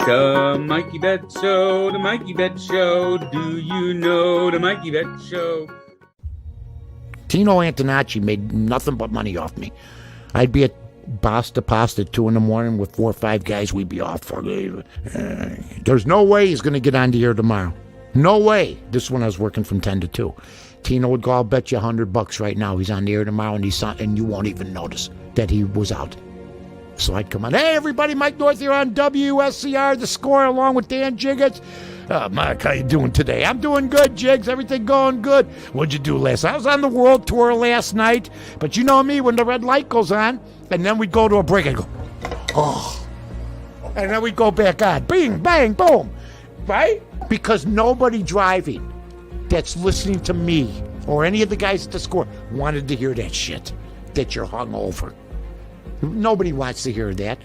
The Mikey Bet Show, the Mikey Bet Show. Do you know the Mikey Bet Show? Tino Antonacci made nothing but money off me. I'd be at Basta Pasta at 2 a.m. with 4 or 5 guys. We'd be off for there's no way he's going to get on the air tomorrow. No way. This one I was working from 10 to 2. Tino would go, I'll bet you $100 right now. He's on the air tomorrow, and you won't even notice that he was out. So I'd come on. Hey, everybody, Mike North here on WSCR, The Score, along with Dan Jiggets. Mike, how you doing today? I'm doing good, Jigs. Everything going good. What'd you do last night? I was on the world tour last night. But you know me, when the red light goes on, and then we'd go to a break, I'd go, oh. And then we'd go back on. Bing, bang, boom. Right? Because nobody driving that's listening to me or any of the guys at The Score wanted to hear that shit, that you're hungover. Nobody wants to hear that.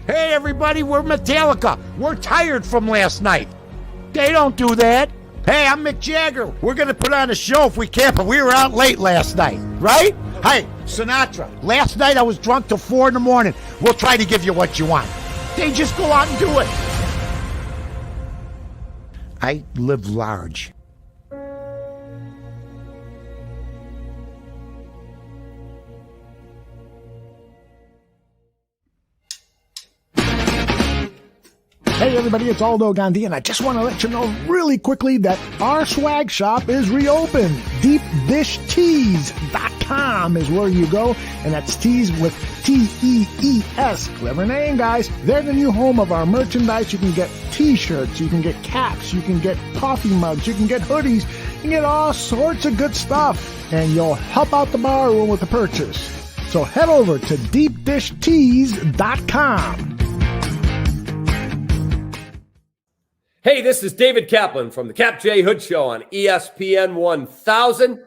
Hey, everybody, we're Metallica. We're tired from last night. They don't do that. Hey, I'm Mick Jagger. We're going to put on a show if we can, but we were out late last night, right? Hey, Sinatra. Last night I was drunk till 4 in the morning. We'll try to give you what you want. They just go out and do it. I live large. Hey everybody, it's Aldo Gandhi, and I just want to let you know really quickly that our swag shop is reopened. DeepDishTees.com is where you go, and that's tees with T-E-E-S. Clever name, guys. They're the new home of our merchandise. You can get t-shirts, you can get caps, you can get coffee mugs, you can get hoodies, you can get all sorts of good stuff, and you'll help out the bar room with the purchase. So head over to DeepDishTees.com. Hey, this is David Kaplan from the Cap J Hood Show on ESPN 1000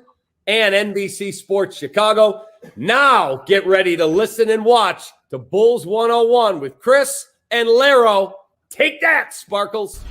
and NBC Sports Chicago. Now get ready to listen and watch to Bulls 101 with Kris and Larro. Take that, Sparkles.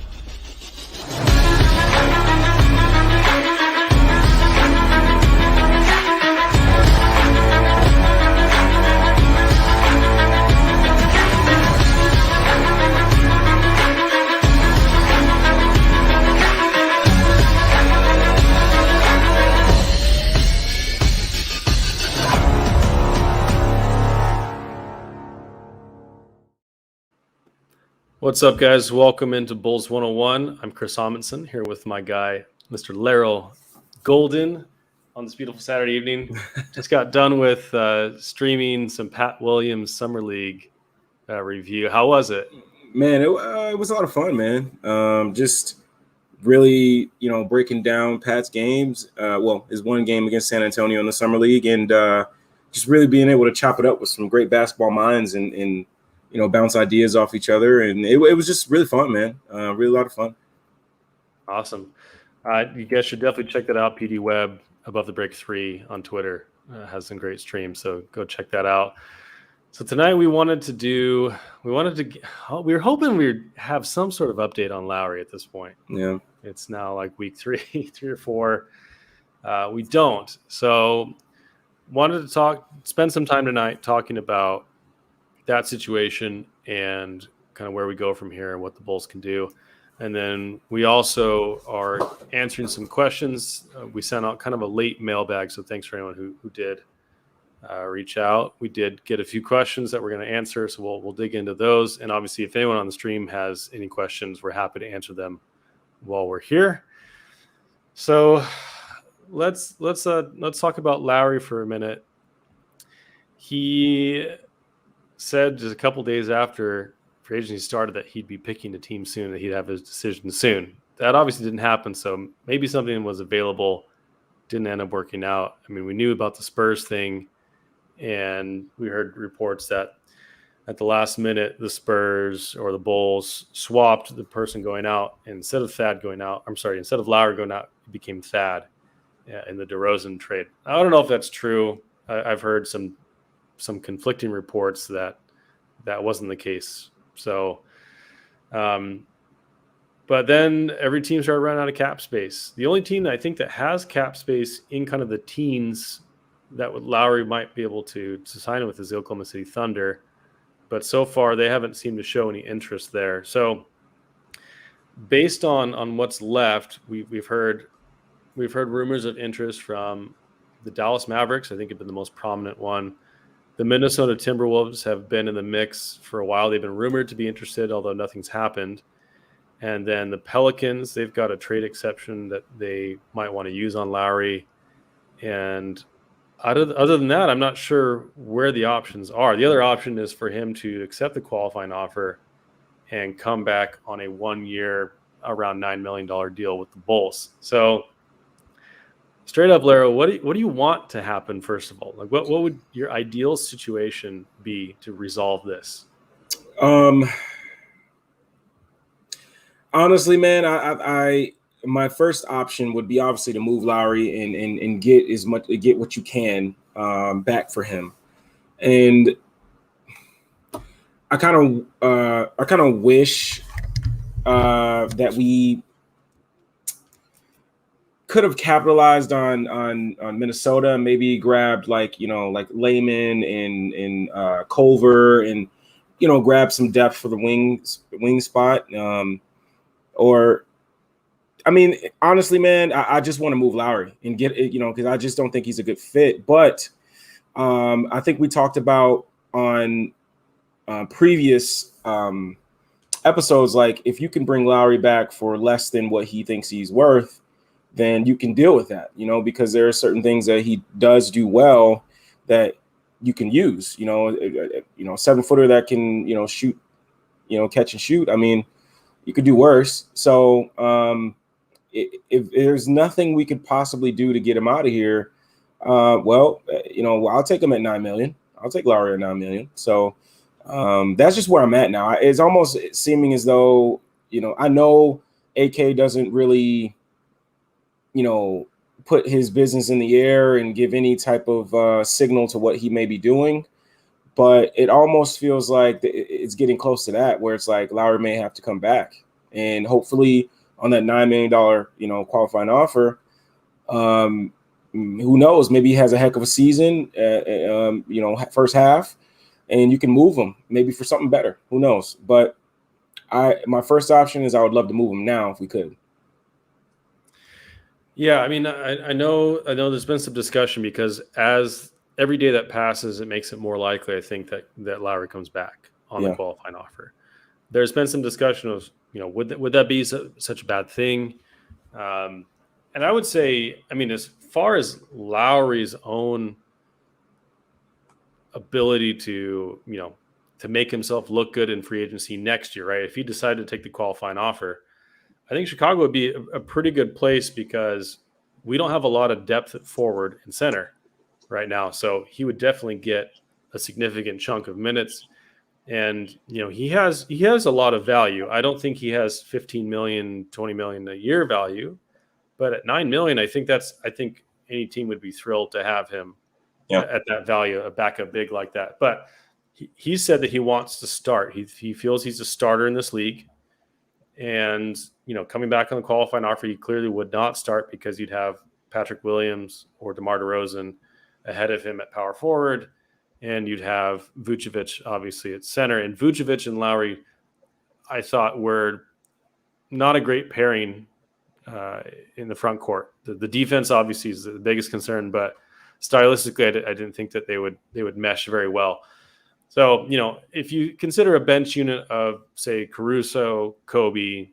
What's up, guys? Welcome into Bulls 101. I'm Chris Amundsen here with my guy, Mr. Larro Golden, on this beautiful Saturday evening. Just got done with streaming some Pat Williams Summer League review. How was it? Man, it was a lot of fun, man. Just really, breaking down Pat's games. His one game against San Antonio in the Summer League, and just really being able to chop it up with some great basketball minds and bounce ideas off each other. And it was just really fun, man. Really a lot of fun. Awesome. You guys should definitely check that out. PD Web, Above the Break 3 on Twitter has some great streams, so go check that out. So tonight we were hoping we'd have some sort of update on Lauri at this point. Yeah. It's now like week 3 or 4. We don't. So wanted to spend some time tonight talking about that situation and kind of where we go from here and what the Bulls can do. And then we also are answering some questions. We sent out kind of a late mailbag, so thanks for anyone who did reach out. We did get a few questions that we're going to answer, so we'll dig into those. And obviously, if anyone on the stream has any questions, we're happy to answer them while we're here. So let's talk about Lauri for a minute. He said just a couple days after free agency started that he'd be picking a team soon, that he'd have his decision soon. That obviously didn't happen, so maybe something was available, didn't end up working out. I mean, we knew about the Spurs thing, and we heard reports that at the last minute, the Spurs or the Bulls swapped the person going out. Instead of Lauri going out, it became Thad in the DeRozan trade. I don't know if that's true. I've heard some conflicting reports that wasn't the case. So, but then every team started running out of cap space. The only team that I think that has cap space in kind of the teens that Lauri might be able to sign with is the Oklahoma City Thunder. but so far they haven't seemed to show any interest there. So based on what's left, we've heard rumors of interest from the Dallas Mavericks. I think have been the most prominent one. The Minnesota Timberwolves have been in the mix for a while. They've been rumored to be interested, although nothing's happened. And then the Pelicans, they've got a trade exception that they might want to use on Lauri. And other than that, I'm not sure where the options are. The other option is for him to accept the qualifying offer and come back on a 1-year, around $9 million deal with the Bulls. So straight up, Larro, what do you want to happen, first of all? Like, what would your ideal situation be to resolve this? Honestly, man, I my first option would be obviously to move Lauri and get what you can back for him. And I kind of wish that we could have capitalized on Minnesota, maybe grabbed like Layman and Culver, and grab some depth for the wing spot. Or, I mean, honestly, man, I just want to move Lauri and get it, because I just don't think he's a good fit. But I think we talked about on previous episodes, like if you can bring Lauri back for less than what he thinks he's worth, then you can deal with that, because there are certain things that he does do well that you can use, 7-footer that can, shoot, catch and shoot. I mean, you could do worse. So if there's nothing we could possibly do to get him out of here, I'll take him at $9 million. I'll take Lauri at $9 million. So that's just where I'm at now. It's almost seeming as though, I know AK doesn't really, put his business in the air and give any type of signal to what he may be doing. But it almost feels like it's getting close to that, where it's like Lauri may have to come back, and hopefully on that $9 million, qualifying offer, who knows? Maybe he has a heck of a season, first half, and you can move him maybe for something better. Who knows? But my first option is I would love to move him now if we could. Yeah, I mean, I know there's been some discussion, because as every day that passes, it makes it more likely, I think, that Lauri comes back on the qualifying offer. There's been some discussion of, would that be such a bad thing? And I would say, I mean, as far as Lauri's own ability to make himself look good in free agency next year, right? If he decided to take the qualifying offer, I think Chicago would be a pretty good place, because we don't have a lot of depth at forward and center right now. So he would definitely get a significant chunk of minutes. And, he has a lot of value. I don't think he has 15 million, 20 million a year value, but at 9 million, I think any team would be thrilled to have him at that value, a backup big like that. But he said that he wants to start. He feels he's a starter in this league. And, coming back on the qualifying offer, he clearly would not start, because you'd have Patrick Williams or DeMar DeRozan ahead of him at power forward. And you'd have Vucevic, obviously, at center. And Vucevic and Lauri, I thought, were not a great pairing in the front court. The defense, obviously, is the biggest concern. But stylistically, I didn't think that they would mesh very well. So, if you consider a bench unit of, say, Caruso, Kobe,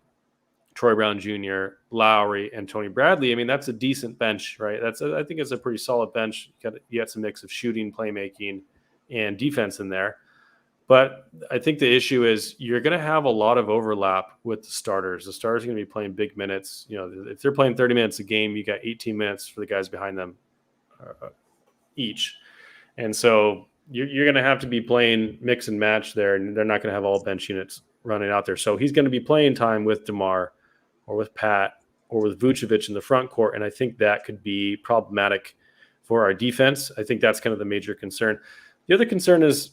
Troy Brown Jr., Lauri, and Tony Bradley, I mean, that's a decent bench, right? I think it's a pretty solid bench. You got some mix of shooting, playmaking, and defense in there. But I think the issue is you're going to have a lot of overlap with the starters. The starters are going to be playing big minutes. If they're playing 30 minutes a game, you got 18 minutes for the guys behind them each. And so you're going to have to be playing mix and match there, and they're not going to have all bench units running out there. So he's going to be playing time with DeMar or with Pat or with Vucevic in the front court, and I think that could be problematic for our defense. I think that's kind of the major concern. The other concern is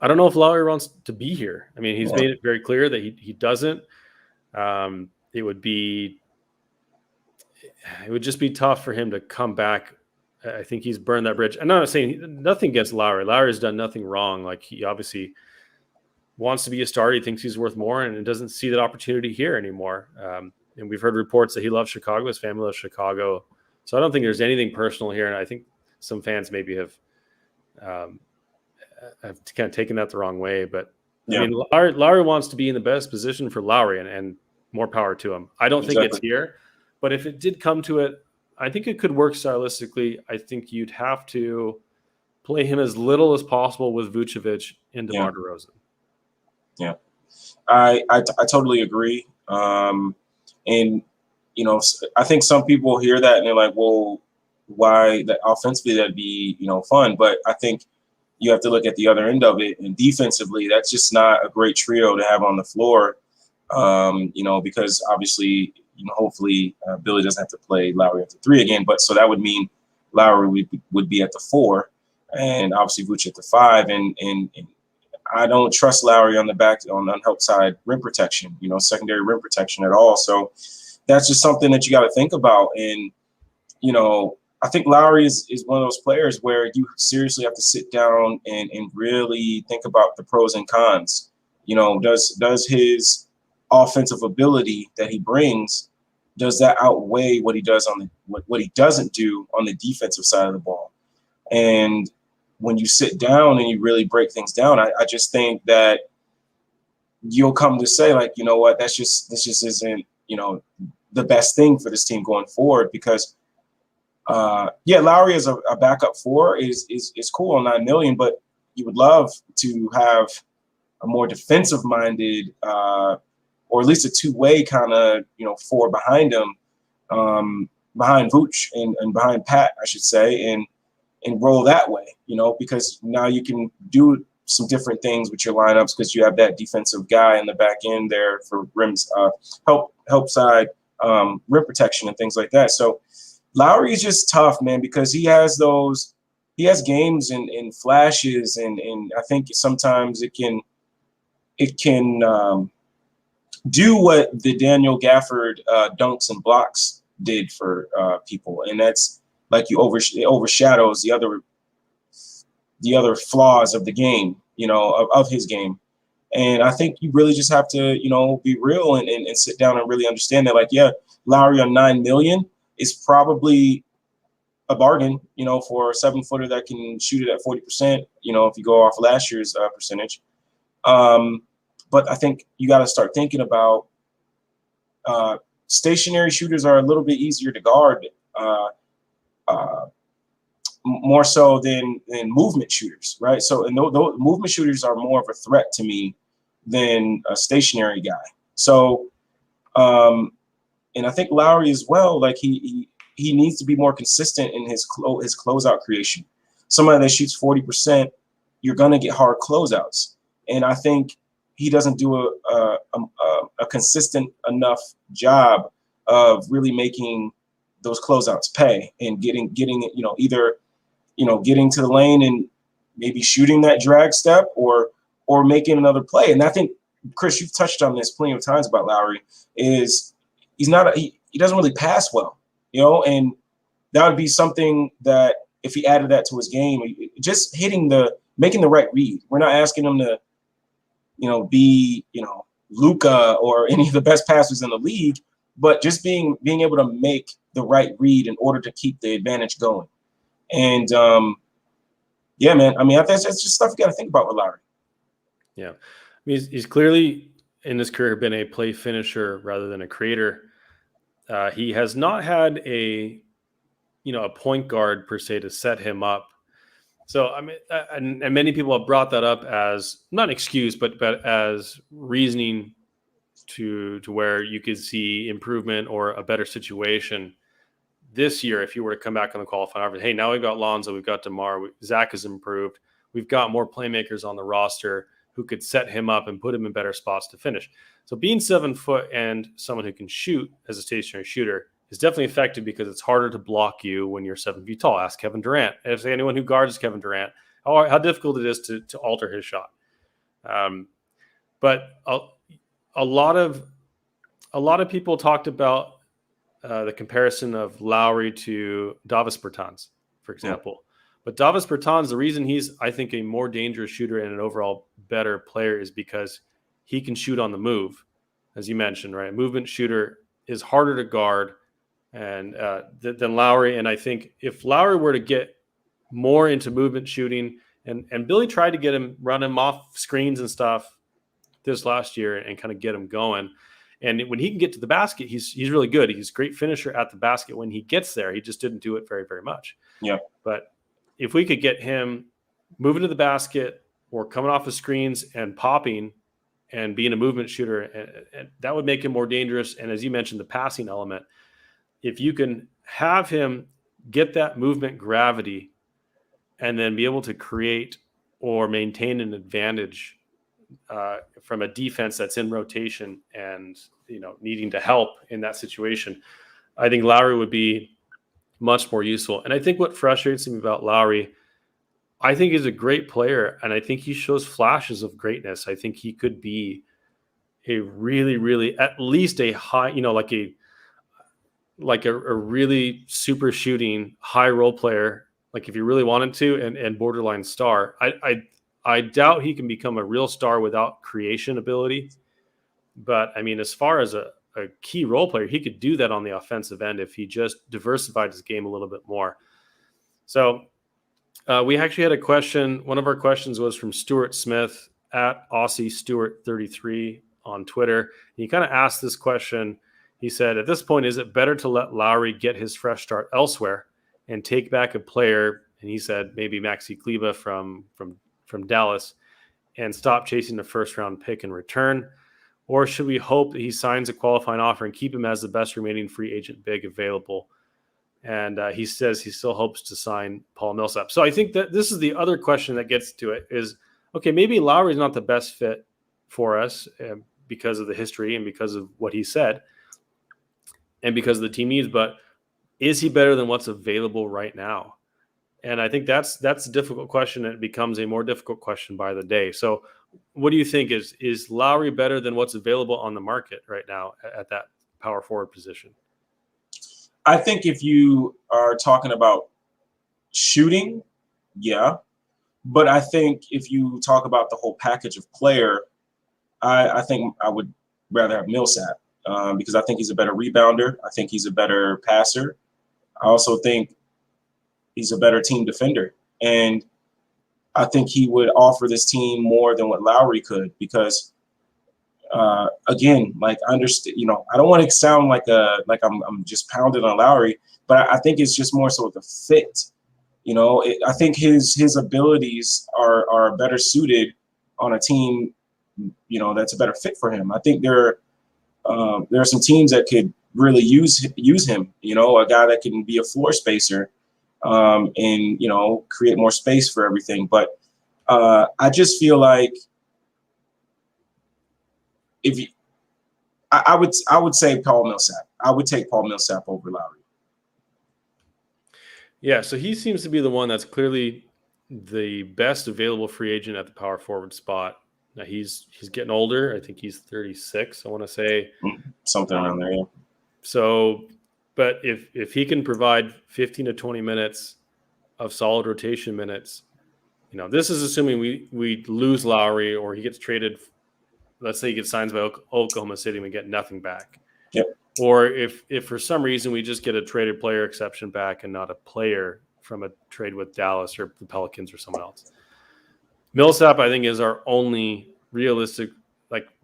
I don't know if Lauri wants to be here. I mean, he's made it very clear that he doesn't. It would just be tough for him to come back I think he's burned that bridge. I'm not saying nothing against Lauri. Lauri's done nothing wrong. Like, he obviously wants to be a starter. He thinks he's worth more, and doesn't see that opportunity here anymore. And we've heard reports that he loves Chicago. His family loves Chicago. So I don't think there's anything personal here. And I think some fans maybe have kind of taken that the wrong way. But Yeah. I mean, Lauri wants to be in the best position for Lauri, and more power to him. I don't think it's here, but if it did come to it, I think it could work stylistically. I think you'd have to play him as little as possible with Vucevic and DeMar DeRozan. Yeah, I totally agree. And you know, I think some people hear that and they're like, well, why? That offensively that'd be, you know, fun, but I think you have to look at the other end of it, and defensively that's just not a great trio to have on the floor. You know, because obviously, you know, hopefully Billy doesn't have to play Lauri at the 3 again, but so that would mean Lauri would be at the 4, and obviously Vuce at the 5, and I don't trust Lauri on the help side rim protection, you know, secondary rim protection at all. So that's just something that you got to think about. And, you know, I think Lauri is one of those players where you seriously have to sit down and really think about the pros and cons. You know, does his offensive ability that he brings, does that outweigh what he does on what he doesn't do on the defensive side of the ball? And when you sit down and you really break things down, I just think that you'll come to say, like, you know what, this just isn't, you know, the best thing for this team going forward, because Lauri as a backup 4 is cool on $9 million, but you would love to have a more defensive minded or at least a two-way kind of, you know, 4 behind him, behind Vooch and behind Pat, I should say, and roll that way, you know, because now you can do some different things with your lineups because you have that defensive guy in the back end there for rims, help side, rim protection and things like that. So Lauri is just tough, man, because he has games and flashes, and I think sometimes it can do what the Daniel Gafford dunks and blocks did for people, and that's like it overshadows the other flaws of the game, you know, of his game. And I think you really just have to, you know, be real and sit down and really understand that, like, yeah, Lauri on $9 million is probably a bargain, you know, for a 7-footer that can shoot it at 40%, you know, if you go off last year's percentage. But I think you got to start thinking about stationary shooters are a little bit easier to guard, more so than movement shooters, right? So, and those movement shooters are more of a threat to me than a stationary guy. So, and I think Lauri as well, like he needs to be more consistent in his closeout creation. Somebody that shoots 40%, you're gonna get hard closeouts, and I think he doesn't do a consistent enough job of really making those closeouts pay and getting it, you know, either, you know, getting to the lane and maybe shooting that drag step or making another play. And I think, Chris, you've touched on this plenty of times about Lauri, is he doesn't really pass well, you know, and that would be something that if he added that to his game, just making the right read. We're not asking him to, you know, be, you know, Luka or any of the best passers in the league, but just being able to make the right read in order to keep the advantage going. And yeah, man, I mean, that's just stuff you got to think about with Lauri. Yeah, I mean, he's clearly in his career been a play finisher rather than a creator. He has not had a point guard per se to set him up. So I mean, and many people have brought that up as not an excuse, but as reasoning to where you could see improvement or a better situation this year if you were to come back on the qualifying. Hey, now we've got Lonzo, we've got DeMar, Zach has improved. We've got more playmakers on the roster who could set him up and put him in better spots to finish. So being 7 foot and someone who can shoot as a stationary shooter is definitely effective because it's harder to block you when you're 7 feet tall. Ask Kevin Durant. If anyone who guards Kevin Durant, how difficult it is to alter his shot. But a lot of people talked about the comparison of Lauri to Davis Bertans. for example. But Davis Bertans, the reason he's, I think, a more dangerous shooter and an overall better player is because he can shoot on the move, as you mentioned, right? A movement shooter is harder to guard and than Lauri. And I think if Lauri were to get more into movement shooting, and Billy tried to run him off screens and stuff this last year and kind of get him going. And when he can get to the basket, he's really good. He's a great finisher at the basket when he gets there. He just didn't do it very, very much. Yeah. But if we could get him moving to the basket or coming off of screens and popping and being a movement shooter, and that would make him more dangerous. And as you mentioned, the passing element, if you can have him get that movement gravity and then be able to create or maintain an advantage from a defense that's in rotation and, needing to help in that situation, I think Lauri would be much more useful. And I think what frustrates me about Lauri, I think he's a great player, and I think he shows flashes of greatness. I think he could be a really, really, at least a high, like a really super shooting high role player, like if you really wanted to, and borderline star. I doubt he can become a real star without creation ability. But I mean, as far as a key role player, he could do that on the offensive end if he just diversified his game a little bit more. So we actually had a question. One of our questions was from Stuart Smith at Aussie Stuart 33 on Twitter. He kind of asked this question. He said, at this point, is it better to let Lauri get his fresh start elsewhere and take back a player? And he said, maybe Maxi Kleber from Dallas, and stop chasing the first round pick in return? Or should we hope that he signs a qualifying offer and keep him as the best remaining free agent big available? And he says he still hopes to sign Paul Millsap. So I think that this is the other question that gets to it is, okay, maybe Lauri is not the best fit for us because of the history and because of what he said and because of the team needs, but is he better than what's available right now? And I think that's a difficult question, and it becomes a more difficult question by the day. So what do you think? Is Lauri better than what's available on the market right now at that power forward position? I think if you are talking about shooting, yeah. But I think if you talk about the whole package of player, I think I would rather have Millsap because I think he's a better rebounder. I think he's a better passer. I also think he's a better team defender. And I think he would offer this team more than what Lauri could because, again, like I understand, I don't want to sound like I'm just pounding on Lauri, but I think it's just more so the fit. I think his abilities are better suited on a team, that's a better fit for him. I think there are some teams that could really use him, a guy that can be a floor spacer. And create more space for everything. But I just feel like I would say Paul Millsap. I would take Paul Millsap over Lauri. Yeah, so he seems to be the one that's clearly the best available free agent at the power forward spot. Now he's getting older. I think he's 36. I want to say something around there. Yeah. So. But if he can provide 15 to 20 minutes of solid rotation minutes, this is assuming we lose Lauri or he gets traded. Let's say he gets signed by Oklahoma City and we get nothing back. Yep. Or if for some reason we just get a traded player exception back and not a player from a trade with Dallas or the Pelicans or someone else. Millsap, I think, is our only realistic,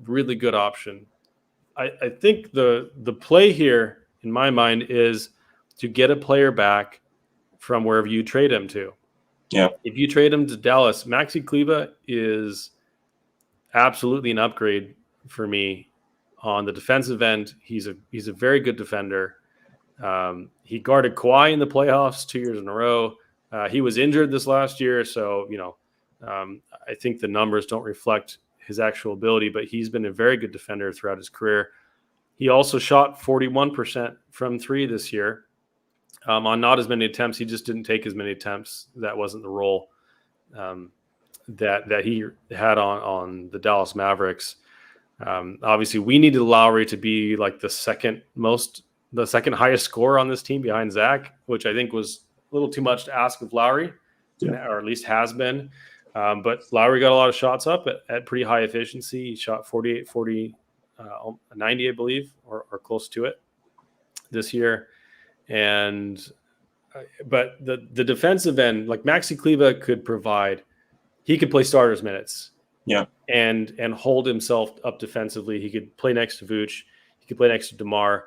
really good option. I think the play here, in my mind, is to get a player back from wherever you trade him to. Yeah. If you trade him to Dallas, Maxi Kleber is absolutely an upgrade for me on the defensive end. He's a very good defender. He guarded Kawhi in the playoffs 2 years in a row. He was injured this last year, so I think the numbers don't reflect his actual ability, but he's been a very good defender throughout his career. He also shot 41% from three this year on not as many attempts. He just didn't take as many attempts. That wasn't the role that he had on the Dallas Mavericks. Obviously, we needed Lauri to be like the second highest scorer on this team behind Zach, which I think was little too much to ask of Lauri, or at least has been. But Lauri got a lot of shots up at pretty high efficiency. He shot 48, 40, 90, I believe, or close to it this year. But the defensive end, like Maxi Kleba could provide, he could play starters minutes. Yeah. And hold himself up defensively. He could play next to Vooch. He could play next to DeMar.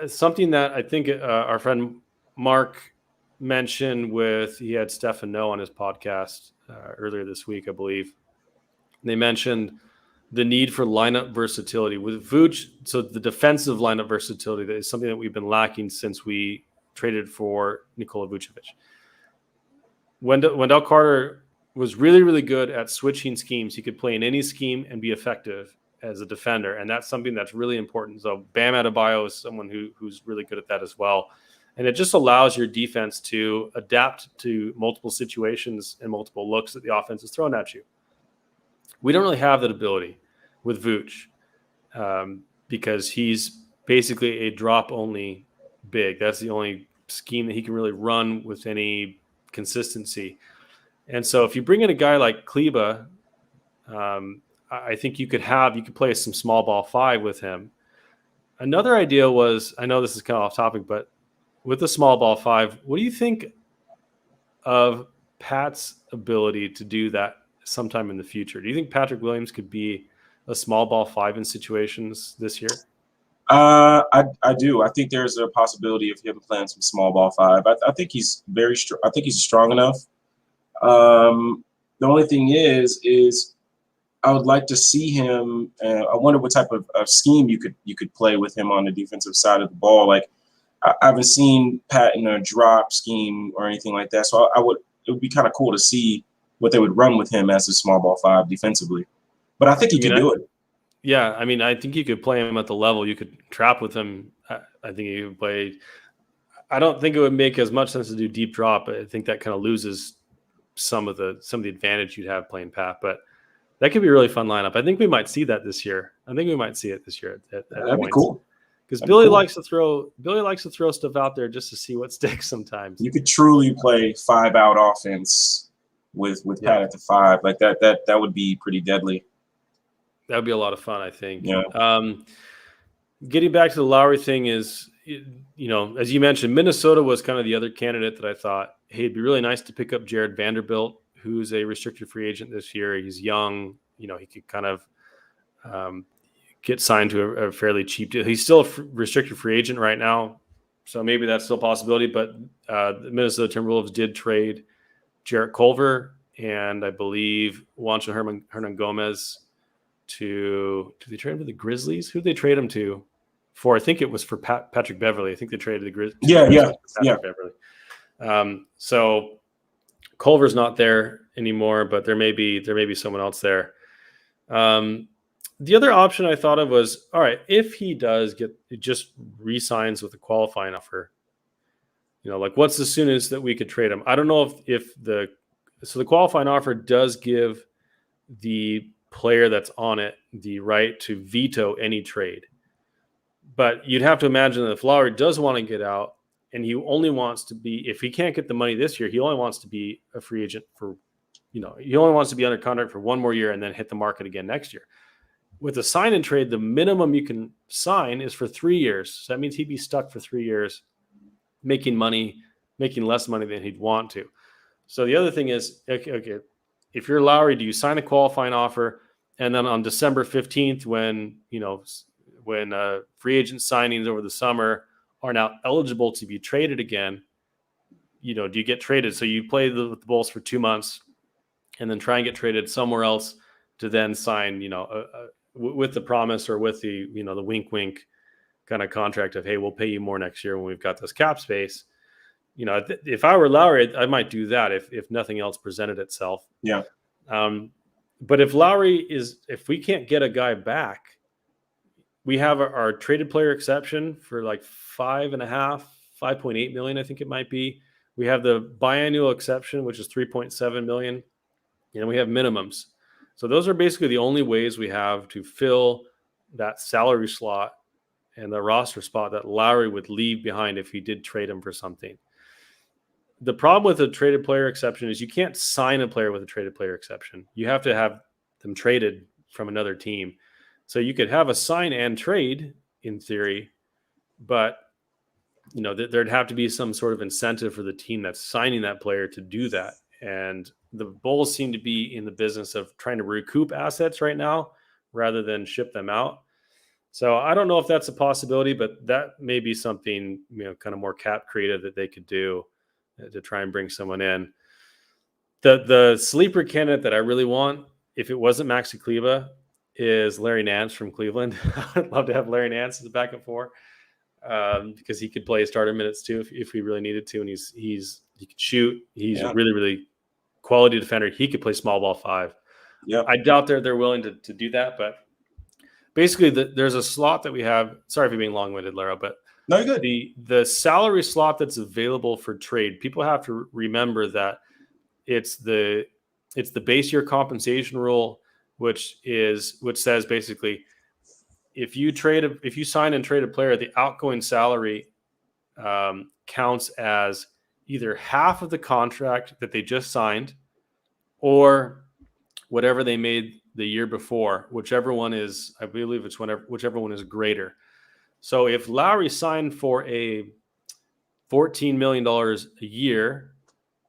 Something that I think our friend Mark mentioned he had Stefan No on his podcast earlier this week, I believe. They mentioned the need for lineup versatility with Vooch. So the defensive lineup versatility that is something that we've been lacking since we traded for Nikola Vucevic. Wendell Carter was really, really good at switching schemes. He could play in any scheme and be effective as a defender, and that's something that's really important. So Bam Adebayo is someone who's really good at that as well. And it just allows your defense to adapt to multiple situations and multiple looks that the offense is throwing at you. We don't really have that ability with Vooch because he's basically a drop-only big. That's the only scheme that he can really run with any consistency. And so if you bring in a guy like Kleba, I think you could play some small ball 5 with him. Another idea was, I know this is kind of off topic, but with the small ball 5, what do you think of Pat's ability to do that sometime in the future? Do you think Patrick Williams could be a small ball 5 in situations this year? I do. I think there's a possibility of him playing some small ball 5. I think he's very strong. I think he's strong enough. The only thing is I would like to see him. I wonder what type of scheme you could play with him on the defensive side of the ball. Like I haven't seen Pat in a drop scheme or anything like that. So it would be kind of cool to see what they would run with him as a small ball 5 defensively. But I think he can do it. Yeah, I mean, I think you could play him at the level. You could trap with him. I think you could play. I don't think it would make as much sense to do deep drop. I think that kind of loses some of the advantage you'd have playing Pat. But that could be a really fun lineup. I think we might see that this year. That'd be cool. Because Billy likes to throw stuff out there just to see what sticks sometimes. You could truly play 5-out offense with Pat at the 5. Like that would be pretty deadly. That would be a lot of fun, I think. Yeah. Getting back to the Lauri thing is, as you mentioned, Minnesota was kind of the other candidate that I thought, hey, it'd be really nice to pick up Jared Vanderbilt, who's a restricted free agent this year. He's young. He could kind of get signed to a fairly cheap deal. He's still a restricted free agent right now, so maybe that's still a possibility. But the Minnesota Timberwolves did trade Jarrett Culver and I believe Juancho Hernan Gomez did they trade him to the Grizzlies? Who did they trade him to for? I think it was for Patrick Beverly. I think they traded the Grizzlies. Yeah. Beverly. So Culver's not there anymore, but there may be someone else there. The other option I thought of was, all right, if he just re-signs with a qualifying offer, like what's the soonest that we could trade him? I don't know if the qualifying offer does give the player that's on it the right to veto any trade. But you'd have to imagine that if Lauri does want to get out and he only wants to be, if he can't get the money this year, he only wants to be a free agent for, he only wants to be under contract for one more year and then hit the market again next year. With a sign and trade, the minimum you can sign is for 3 years. So that means he'd be stuck for 3 years, making less money than he'd want to. So the other thing is, okay, if you're Lauri, do you sign a qualifying offer? And then on December 15th, when free agent signings over the summer are now eligible to be traded again, do you get traded? So you play the Bulls for 2 months and then try and get traded somewhere else to then sign, with the promise or with the, the wink, wink kind of contract of, hey, we'll pay you more next year when we've got this cap space. If I were Lauri, I might do that if nothing else presented itself. Yeah. But if we can't get a guy back, we have our traded player exception for like 5.8 million, I think it might be. We have the biannual exception, which is 3.7 million. And we have minimums. So those are basically the only ways we have to fill that salary slot and the roster spot that Lauri would leave behind if he did trade him for something. the problem with a traded player exception is you can't sign a player with a traded player exception. You have to have them traded from another team. So you could have a sign and trade in theory, but there'd have to be some sort of incentive for the team that's signing that player to do that. And the Bulls seem to be in the business of trying to recoup assets right now rather than ship them out. So I don't know if that's a possibility, but that may be something, kind of more cap creative that they could do to try and bring someone in. The sleeper candidate that I really want, if it wasn't Maxi Kleber, is Larry Nance from Cleveland. I'd love to have Larry Nance as a backup four, because he could play starter minutes too if we really needed to, and he could shoot. He's a really, really quality defender. He could play small ball 5. Yeah, I doubt they're willing to do that, but basically there's a slot that we have. Sorry for being long-winded, Larro, but no, you're good. The salary slot that's available for trade, people have to remember that it's the base year compensation rule, which says basically if you sign and trade a player, the outgoing salary counts as either half of the contract that they just signed or whatever they made the year before, whichever one is, I believe it's whichever one is greater. So if Lauri signed for a $14 million a year,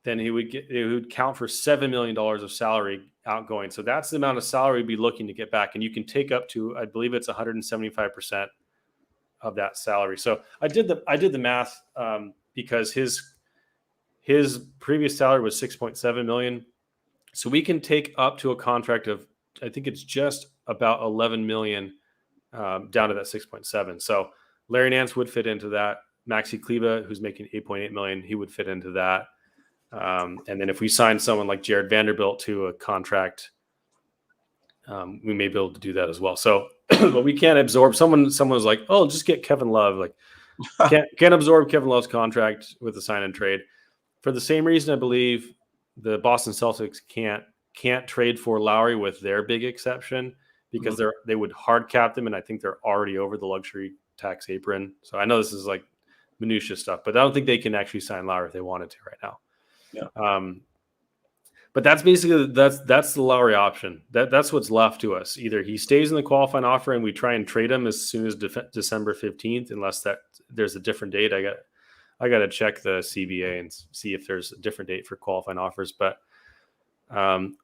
then it would count for $7 million of salary outgoing. So that's the amount of salary we'd be looking to get back. And you can take up to, I believe it's 175% of that salary. So I did the math because his previous salary was $6.7 million. So we can take up to a contract of, I think it's just about $11 million down to that 6.7. So Larry Nance would fit into that. Maxi Kleber, who's making $8.8 million, he would fit into that. And then if we sign someone like Jared Vanderbilt to a contract, we may be able to do that as well. So, but we can't absorb someone was like, oh, just get Kevin Love. Like can't absorb Kevin Love's contract with the sign and trade. For the same reason, I believe the Boston Celtics can't trade for Lauri with their big exception because they would hard cap them. And I think they're already over the luxury tax apron. So I know this is like minutia stuff, but I don't think they can actually sign Lauri if they wanted to right now. Yeah. But that's basically that's the Lauri option. That's what's left to us. Either he stays in the qualifying offer and we try and trade him as soon as December 15th, unless there's a different date. I got to check the CBA and see if there's a different date for qualifying offers. But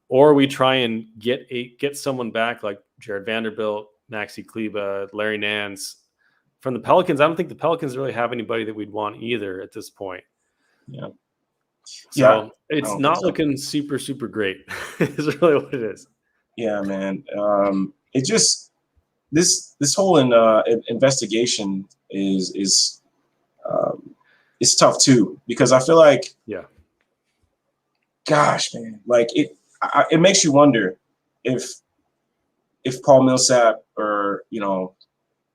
or we try and get someone back like Jared Vanderbilt, Maxi Kleber, Larry Nance from the Pelicans. I don't think the Pelicans really have anybody that we'd want either at this point. Yeah. So it's not looking super, super great. Is really what it is. Yeah, man. It just this whole investigation is tough too, because I feel like, gosh, man, like it makes you wonder if Paul Millsap, or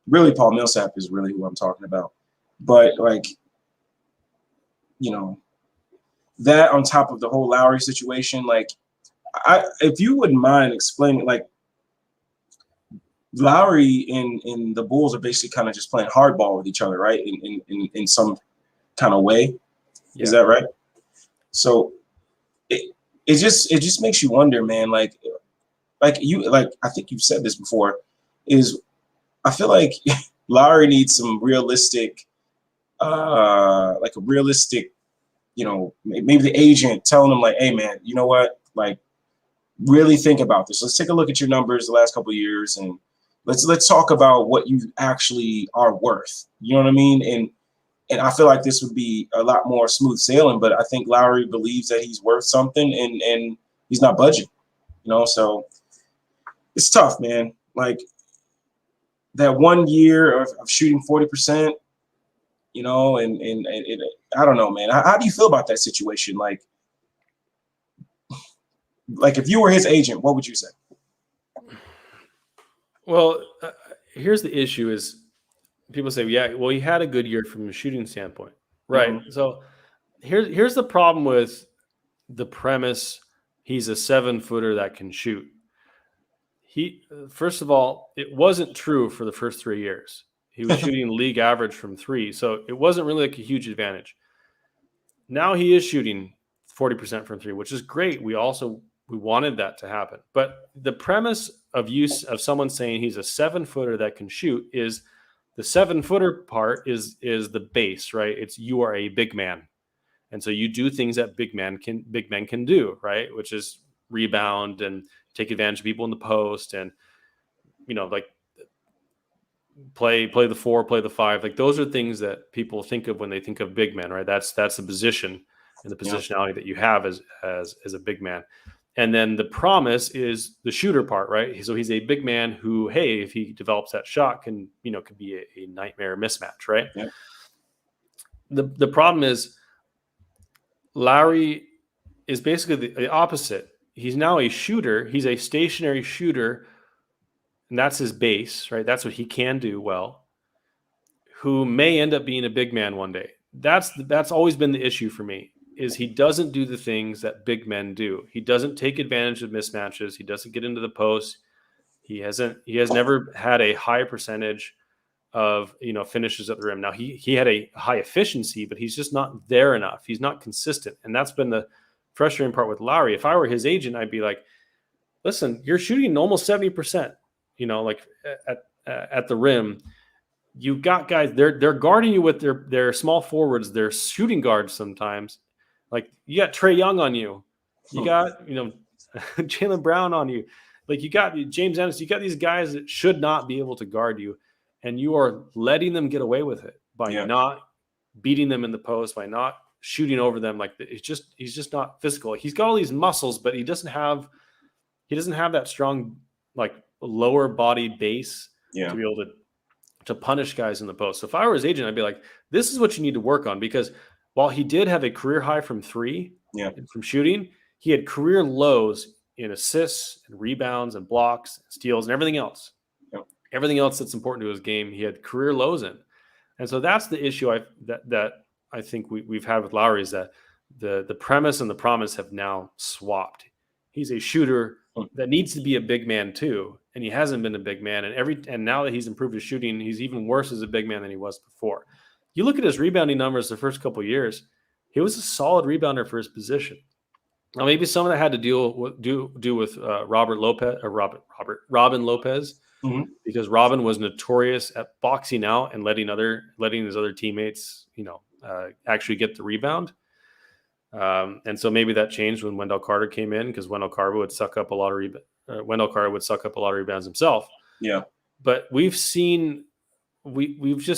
really Paul Millsap is really who I'm talking about, but like that on top of the whole Lauri situation, like if you wouldn't mind explaining, like Lauri and the Bulls are basically kind of just playing hardball with each other, right? In some kind of way. Yeah. Is that right? So it just makes you wonder, man, like I think you've said this before, is I feel like Lauri needs some realistic, like a realistic, maybe the agent telling him like, hey man, you know what? Like really think about this. Let's take a look at your numbers the last couple of years and let's talk about what you actually are worth. You know what I mean? And I feel like this would be a lot more smooth sailing, but I think Lauri believes that he's worth something and he's not budging, so it's tough, man. Like that 1 year of shooting 40%, and I don't know, man. How do you feel about that situation? Like if you were his agent, what would you say? Well, here's the issue is people say, yeah, well, he had a good year from a shooting standpoint. Right. Mm-hmm. So here's the problem with the premise. He's a 7-footer that can shoot. First of all, it wasn't true for the first 3 years. He was shooting league average from 3. So it wasn't really like a huge advantage. now he is shooting 40% from three, which is great. We wanted that to happen. But the premise of someone saying he's a 7-footer that can shoot is the 7-footer part is the base, right? It's you are a big man. And so you do things that big men can do, right? Which is rebound and take advantage of people in the post and, like play the 4, play the 5. Like those are things that people think of when they think of big men, right? That's the position and the positionality that you have as a big man. And then the promise is the shooter part, right? So he's a big man who, hey, if he develops that shot could be a nightmare mismatch, right? Yeah. The problem is Lauri is basically the opposite. He's now a shooter. He's a stationary shooter, and that's his base, right? That's what he can do well, who may end up being a big man one day. That's always been the issue for me, is he doesn't do the things that big men do. He doesn't take advantage of mismatches. He doesn't get into the post. He has never had a high percentage of finishes at the rim. Now he had a high efficiency, but he's just not there enough. He's not consistent, and that's been the frustrating part with Lauri. If I were his agent, I'd be like, listen, you're shooting almost 70%. Like at the rim. You got guys, they're guarding you with their small forwards, their shooting guards sometimes. Like you got Trae Young on you. You got, Jaylen Brown on you. Like you got James Ennis. You got these guys that should not be able to guard you, and you are letting them get away with it by not beating them in the post, by not shooting over them. Like he's just not physical. Like, he's got all these muscles, but he doesn't have that strong, like lower body base to be able to punish guys in the post. So if I were his agent, I'd be like, this is what you need to work on, because while he did have a career high from three, from shooting, he had career lows in assists and rebounds and blocks, and steals, and everything else. Everything else that's important to his game, he had career lows in. And so that's the issue that I think we've had with Lauri, is that the premise and the promise have now swapped. He's a shooter that needs to be a big man too, and he hasn't been a big man. And now that he's improved his shooting, he's even worse as a big man than he was before. You look at his rebounding numbers the first couple of years, he was a solid rebounder for his position. Now maybe some of that had to do with Robin Lopez, because Robin was notorious at boxing out and letting his other teammates, actually get the rebound. And so maybe that changed when Wendell Carter came in, because Wendell Carter would suck up a lot of rebounds himself. Yeah. But we've just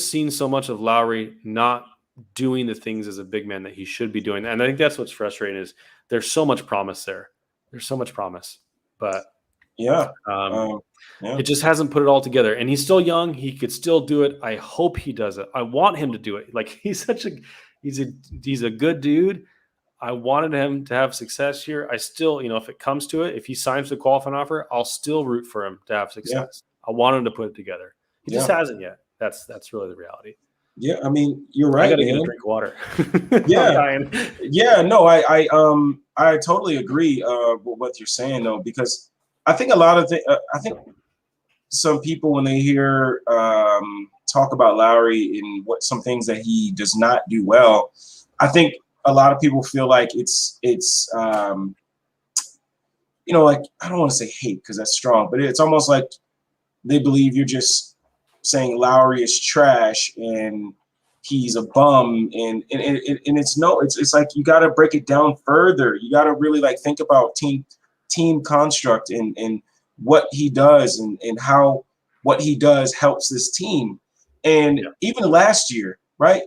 seen so much of Lauri not doing the things as a big man that he should be doing. And I think that's what's frustrating, is there's so much promise there. There's so much promise, but it just hasn't put it all together. And he's still young. He could still do it. I hope he does it. I want him to do it. Like he's a good dude. I wanted him to have success here. I still, if it comes to it, if he signs the qualifying offer, I'll still root for him to have success. I want him to put it together. He just hasn't yet. That's really the reality. Yeah, I mean, you're right. I gotta get a drink of water. No, I totally agree with what you're saying though, because I think I think some people, when they hear talk about Lauri and some things that he does not do well, I think a lot of people feel like it's like, I don't want to say hate because that's strong, but it's almost like they believe you're just saying Lauri is trash and he's a bum, and it's like you got to break it down further. You got to really like think about team construct and what he does and how what he does helps this team. And even last year, right?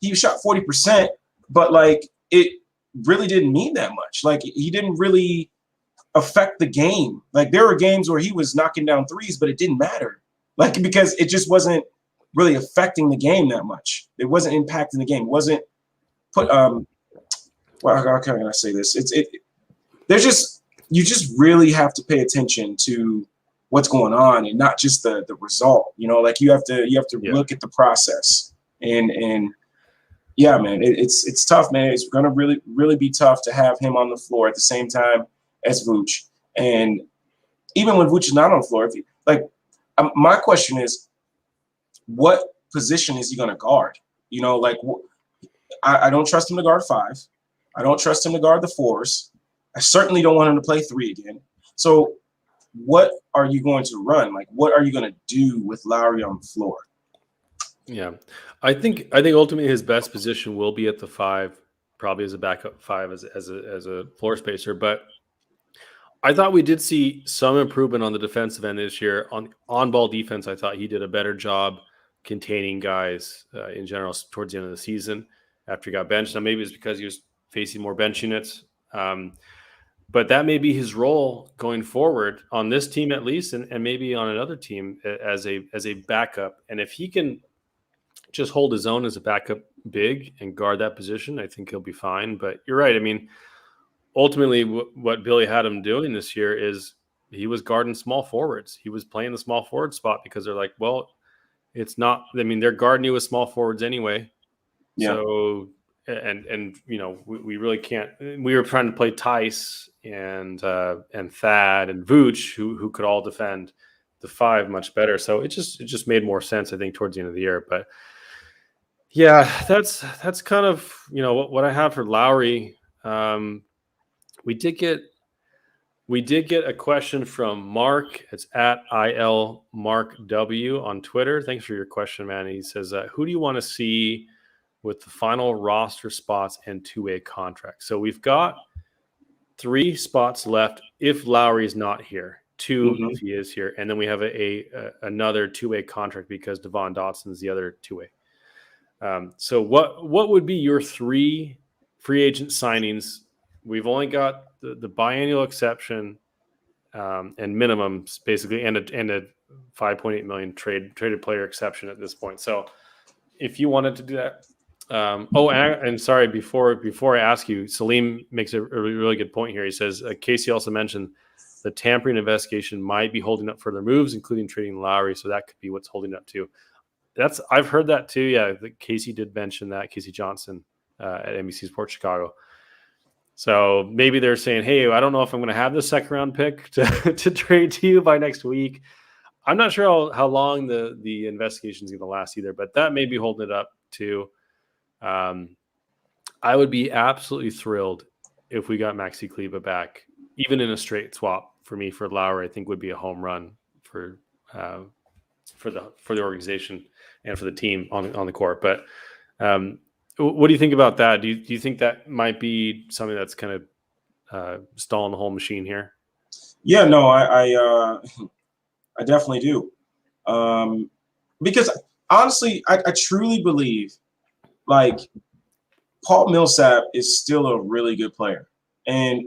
He shot 40%, but like it really didn't mean that much. Like he didn't really affect the game. Like there were games where he was knocking down threes, but it didn't matter. Like because it just wasn't really affecting the game that much. It wasn't impacting the game. It wasn't put how can I say this? You just really have to pay attention to what's going on and not just the result. Like you have to look at the process. And yeah, man, it's tough, man. It's gonna really, really be tough to have him on the floor at the same time as Vooch. And even when Vooch is not on the floor, my question is, what position is he gonna guard? I don't trust him to guard 5. I don't trust him to guard the 4s. I certainly don't want him to play 3 again. So what are you going to run? Like, what are you going to do with Lauri on the floor? Yeah, I think ultimately his best position will be at the 5, probably as a backup 5 as a floor spacer. But I thought we did see some improvement on the defensive end this year. On ball defense, I thought he did a better job containing guys in general towards the end of the season after he got benched. Now maybe it's because he was facing more bench units. But that may be his role going forward on this team at least, and maybe on another team as a backup. And if he can just hold his own as a backup big and guard that position, I think he'll be fine. But you're right. I mean, ultimately what Billy had him doing this year is he was guarding small forwards. He was playing the small forward spot because they're like, well, it's not, I mean, they're guarding you with small forwards anyway. Yeah. So, and we really can't, we were trying to play Tice and Thad and Vooch who could all defend the 5 much better. So it just made more sense, I think, towards the end of the year. But yeah, that's kind of, what I have for Lauri. We did get a question from Mark. It's at IL Mark W on Twitter. Thanks for your question, man. He says, who do you want to see with the final roster spots and 2-way contracts? So we've got 3 spots left if Lauri's not here, 2 if he is here, and then we have another 2-way contract because Devon Dotson's the other 2-way. So what would be your 3 free agent signings? We've only got the biannual exception and minimums basically, and a $5.8 million traded player exception at this point. So if you wanted to do that, and sorry, before I ask you, Salim makes a really good point here. He says Casey also mentioned the tampering investigation might be holding up further moves, including trading Lauri. So that could be what's holding up too. I've heard that too. Yeah, Casey did mention that, Casey Johnson at NBC Sports Chicago. So maybe they're saying, hey, I don't know if I'm going to have the second round pick to trade to you by next week. I'm not sure how long the investigation is going to last either, but that may be holding it up too. I would be absolutely thrilled if we got Maxi Kleba back, even in a straight swap for Lauri. I think would be a home run for the organization and for the team on the court. But what do you think about that? Do you think that might be something that's kind of stalling the whole machine here? Yeah, no, I definitely do. Because honestly, I truly believe like Paul Millsap is still a really good player, and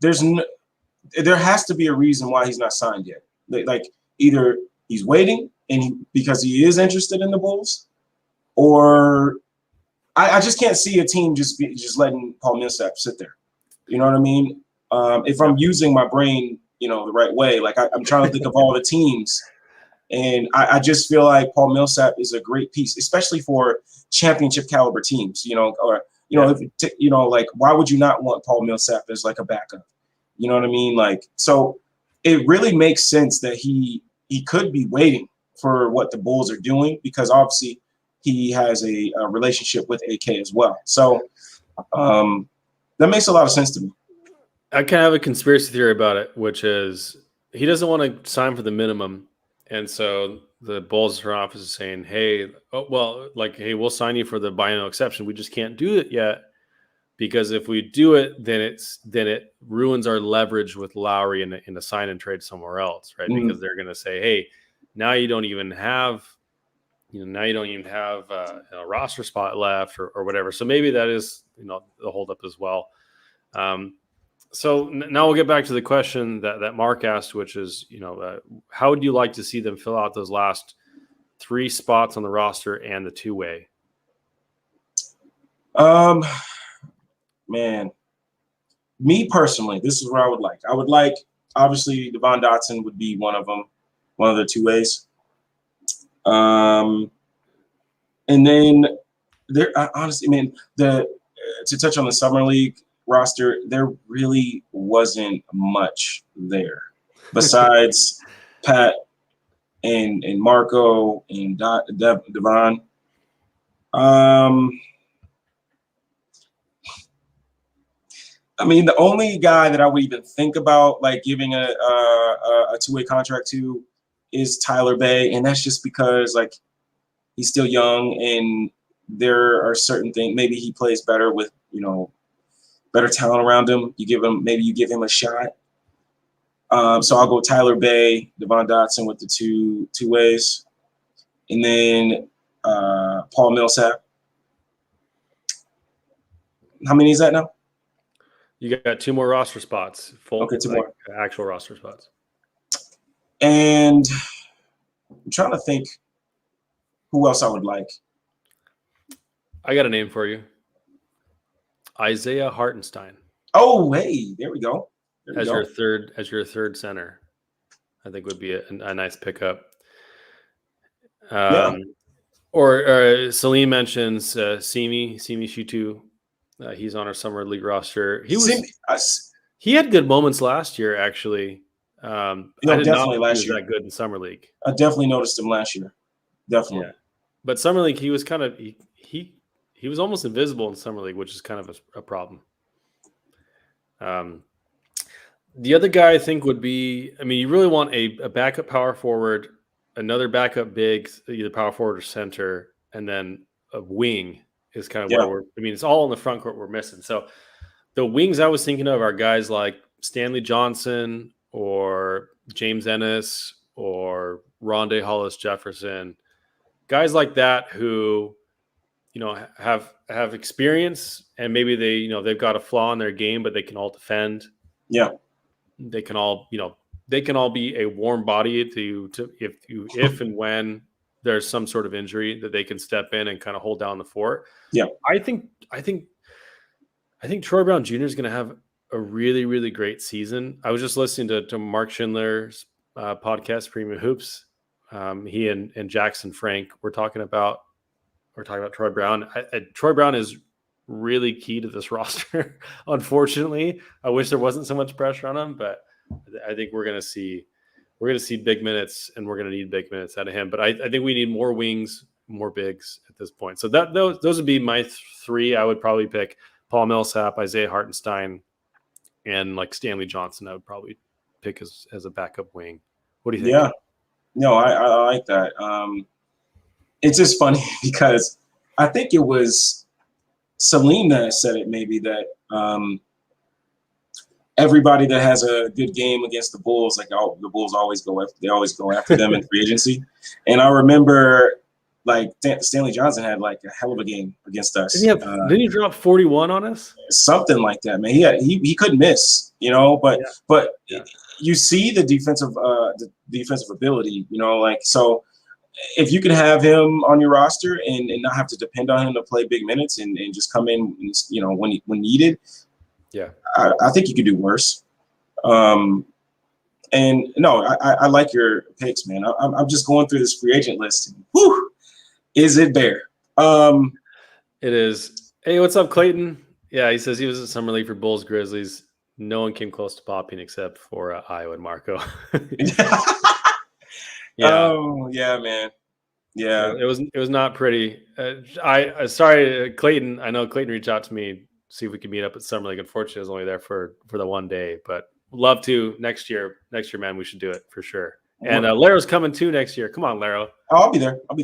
there has to be a reason why he's not signed yet. Like either he's waiting because he is interested in the Bulls, or I just can't see a team just letting Paul Millsap sit there. You know what I mean? If I'm using my brain, the right way, like I'm trying to think of all the teams, and I just feel like Paul Millsap is a great piece, especially for championship caliber teams. Like why would you not want Paul Millsap as like a backup? You know what I mean? Like, so it really makes sense that he could be waiting for what the Bulls are doing, because obviously he has a relationship with AK as well. So that makes a lot of sense to me. I kind of have a conspiracy theory about it, which is he doesn't want to sign for the minimum. And so the Bulls front office is saying, hey, we'll sign you for the biannual exception. We just can't do it yet, because if we do it, then it ruins our leverage with Lauri in a sign and trade somewhere else, right? Mm-hmm. Because they're going to say, hey, now you don't even have a roster spot left or whatever. So maybe that is, the holdup as well. So now we'll get back to the question that Mark asked, which is, how would you like to see them fill out those last 3 spots on the roster and the 2-way? Man, me personally, this is what I would like. I would like, obviously, Devon Dotson would be one of them, one of the 2-ways. And then there, honestly, man, to touch on the Summer League roster, there really wasn't much there besides Pat and Marco and Devon. I mean, the only guy that I would even think about like giving a two-way contract to is Tyler Bay, and that's just because like he's still young, and there are certain things. Maybe he plays better with better talent around him. You give him a shot. So I'll go Tyler Bay, Devon Dotson with the two ways, and then Paul Millsap. How many is that now? You got 2 more roster spots, full, Okay, 2 more actual roster spots. And I'm trying to think who else I would like. I got a name for you. Isaiah Hartenstein. Oh, hey, there we go. Your third center, I think would be a nice pickup. Or Salim mentions Simi Shutu. He's on our summer league roster. He had good moments last year, actually. I did not think he was that good in summer league. I definitely noticed him last year. Definitely. Yeah. But summer league, he was kind of he was almost invisible in summer league, which is kind of a problem. The other guy I think would be, I mean, you really want a backup power forward, another backup big, either power forward or center, and then a wing is kind of where it's all in the front court we're missing. So the wings I was thinking of are guys like Stanley Johnson or James Ennis or Rondé Hollis Jefferson, guys like that who, have experience, and maybe they've got a flaw in their game, but they can all defend. Yeah. They can all be a warm body to if and when there's some sort of injury that they can step in and kind of hold down the fort. Yeah. I think Troy Brown Jr. is going to have a really, really great season. I was just listening to Mark Schindler's podcast, Premium Hoops. He and Jackson Frank were talking about Troy Brown. Troy Brown is really key to this roster. Unfortunately, I wish there wasn't so much pressure on him, but I think we're going to see big minutes, and we're going to need big minutes out of him. But I think we need more wings, more bigs at this point. So those would be my 3. I would probably pick Paul Millsap, Isaiah Hartenstein, and like Stanley Johnson. I would probably pick as a backup wing. What do you think? Yeah, no, I like that. It's just funny because I think it was Salim that said it, maybe, that everybody that has a good game against the Bulls, like the Bulls always go after them in free agency. And I remember like Stanley Johnson had like a hell of a game against us. Didn't he drop 41 on us? Something like that, man. He couldn't miss, but you see the defensive ability, like, so if you could have him on your roster and not have to depend on him to play big minutes and just come in, when needed, I think you could do worse. And no, I like your picks, man. I'm just going through this free agent list. Whew, is it bare? It is. Hey, what's up, Clayton? Yeah, he says he was at summer league for Bulls Grizzlies. No one came close to popping except for Iowa and Marco. Yeah. Oh yeah, man. Yeah, it was not pretty. Sorry, Clayton. I know Clayton reached out to me, see if we could meet up at summer league. Unfortunately, I was only there for the one day, but love to next year. Next year, man, we should do it for sure. And Larro's coming too next year. Come on, Larro. Oh, I'll be there. I've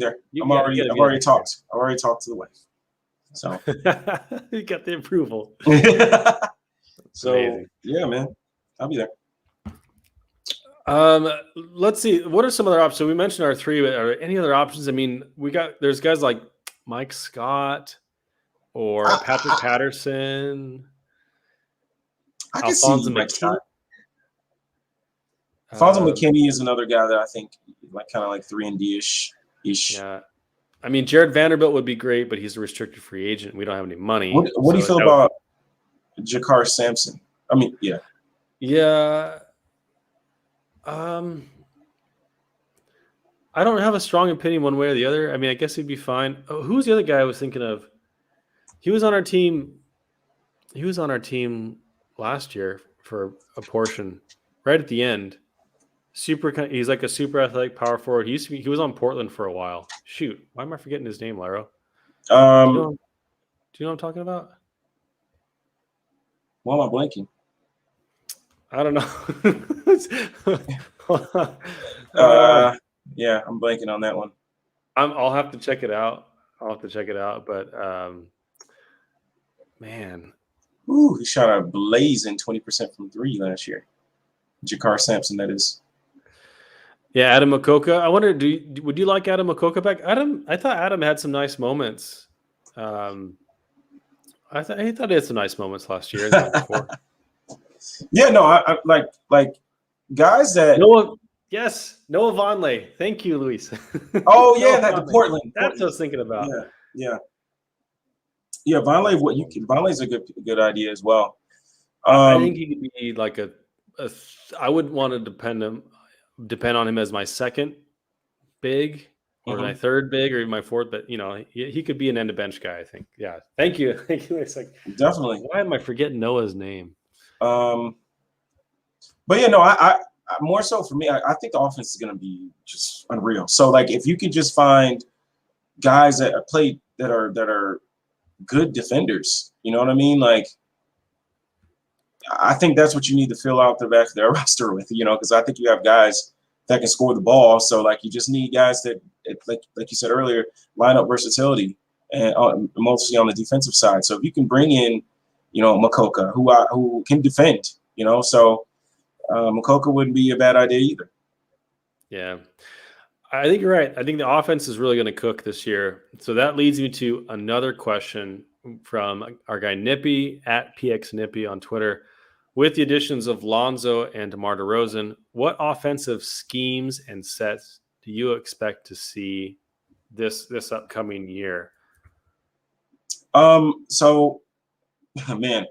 already talked to the wife. So you got the approval. So amazing. Yeah, man, I'll be there. Let's see. What are some other options? So we mentioned our 3, but are there any other options? I mean, there's guys like Mike Scott or Patrick Patterson. I can see Mike Scott. Alfonso McKinney is another guy that I think kind of like 3-and-D-ish. Yeah. I mean, Jared Vanderbilt would be great, but he's a restricted free agent. We don't have any money. What do you feel about Jakar Sampson? I mean, yeah. Yeah. I don't have a strong opinion one way or the other. I mean, I guess he'd be fine. Oh, who's the other guy I was thinking of? He was on our team. He was on our team last year for a portion, right at the end. He's like a super athletic power forward. He was on Portland for a while. Shoot, why am I forgetting his name, Larro? Do you know what I'm talking about? Why am I blanking? I don't know. Yeah, I'm blanking on that one. I'll have to check it out. But man, Ooh, he shot a blazing 20% from 3 last year. Jakar Sampson, that is. yeah, Adam Makoka. I wonder, would you like Adam Makoka back? I thought Adam had some nice moments. I thought he had some nice moments last year and the year before. Yeah, no, I like guys that. Noah Vonleh. Thank you, Luis. Oh yeah, that the Portland. That's what I was thinking about. Yeah. Vonleh, Vonleh's a good idea as well. I think he could be like I wouldn't want to depend on him as my second big or my third big or even my fourth, but he could be an end of bench guy, I think. Yeah. Thank you. It's like, definitely. Why am I forgetting Noah's name? But yeah, no, I more so for me, I think the offense is going to be just unreal. So like, if you can just find guys that are good defenders, you know what I mean? Like, I think that's what you need to fill out the back of their roster with, because I think you have guys that can score the ball. So like, you just need guys that, like you said earlier, lineup versatility and mostly on the defensive side. So if you can bring in, Makoka, who can defend, so Makoka wouldn't be a bad idea either. Yeah, I think you're right. I think the offense is really going to cook this year. So that leads me to another question from our guy Nippy at PX Nippy on Twitter. With the additions of Lonzo and DeMar DeRozan, what offensive schemes and sets do you expect to see this upcoming year? So, man,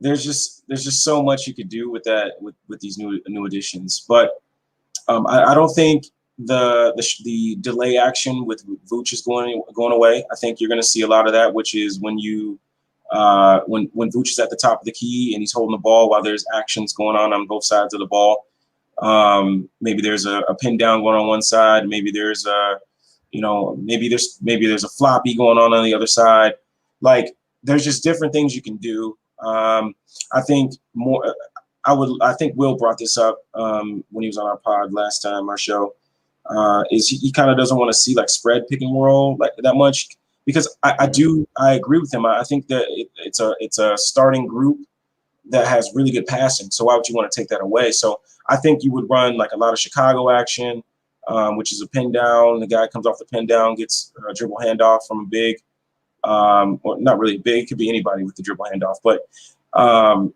there's just so much you could do with that with these new additions, but I don't think the delay action with Vooch is going away. I think you're going to see a lot of that, which is when you when Vooch is at the top of the key and he's holding the ball while there's actions going on both sides of the ball. Maybe there's a pin down going on one side. Maybe there's maybe there's a floppy going on the other side. Like, there's just different things you can do. I think Will brought this up when he was on our pod last time, our show. Is he kind of doesn't want to see like spread pick and roll like that much, because I agree with him. I think that it's a starting group that has really good passing. So why would you want to take that away? So I think you would run like a lot of Chicago action, which is a pin down. The guy comes off the pin down, gets a dribble handoff from a big, or not really big. It could be anybody with the dribble handoff, but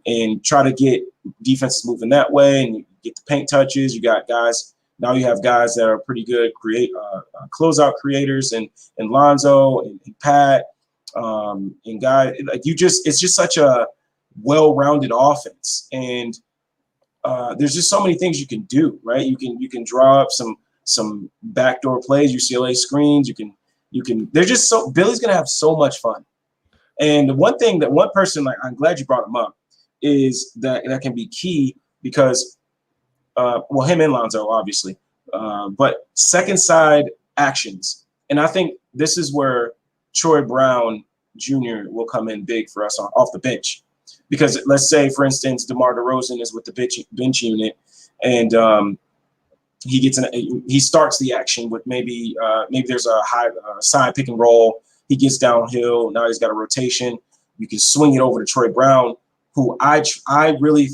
and try to get defenses moving that way and you get the paint touches. You got guys. Now you have guys that are pretty good closeout creators and Lonzo and Pat and guys like it's just such a well-rounded offense, and there's just so many things you can do, right? You can draw up some backdoor plays, UCLA screens. You can. They're just so Billy's gonna have so much fun. And one person, like, I'm glad you brought him up, is that can be key because. Him and Lonzo, obviously, but second side actions. And I think this is where Troy Brown Jr. will come in big for us off the bench. Because let's say, for instance, DeMar DeRozan is with the bench unit, and he starts the action with maybe there's a high side pick and roll. He gets downhill. Now he's got a rotation. You can swing it over to Troy Brown, who I really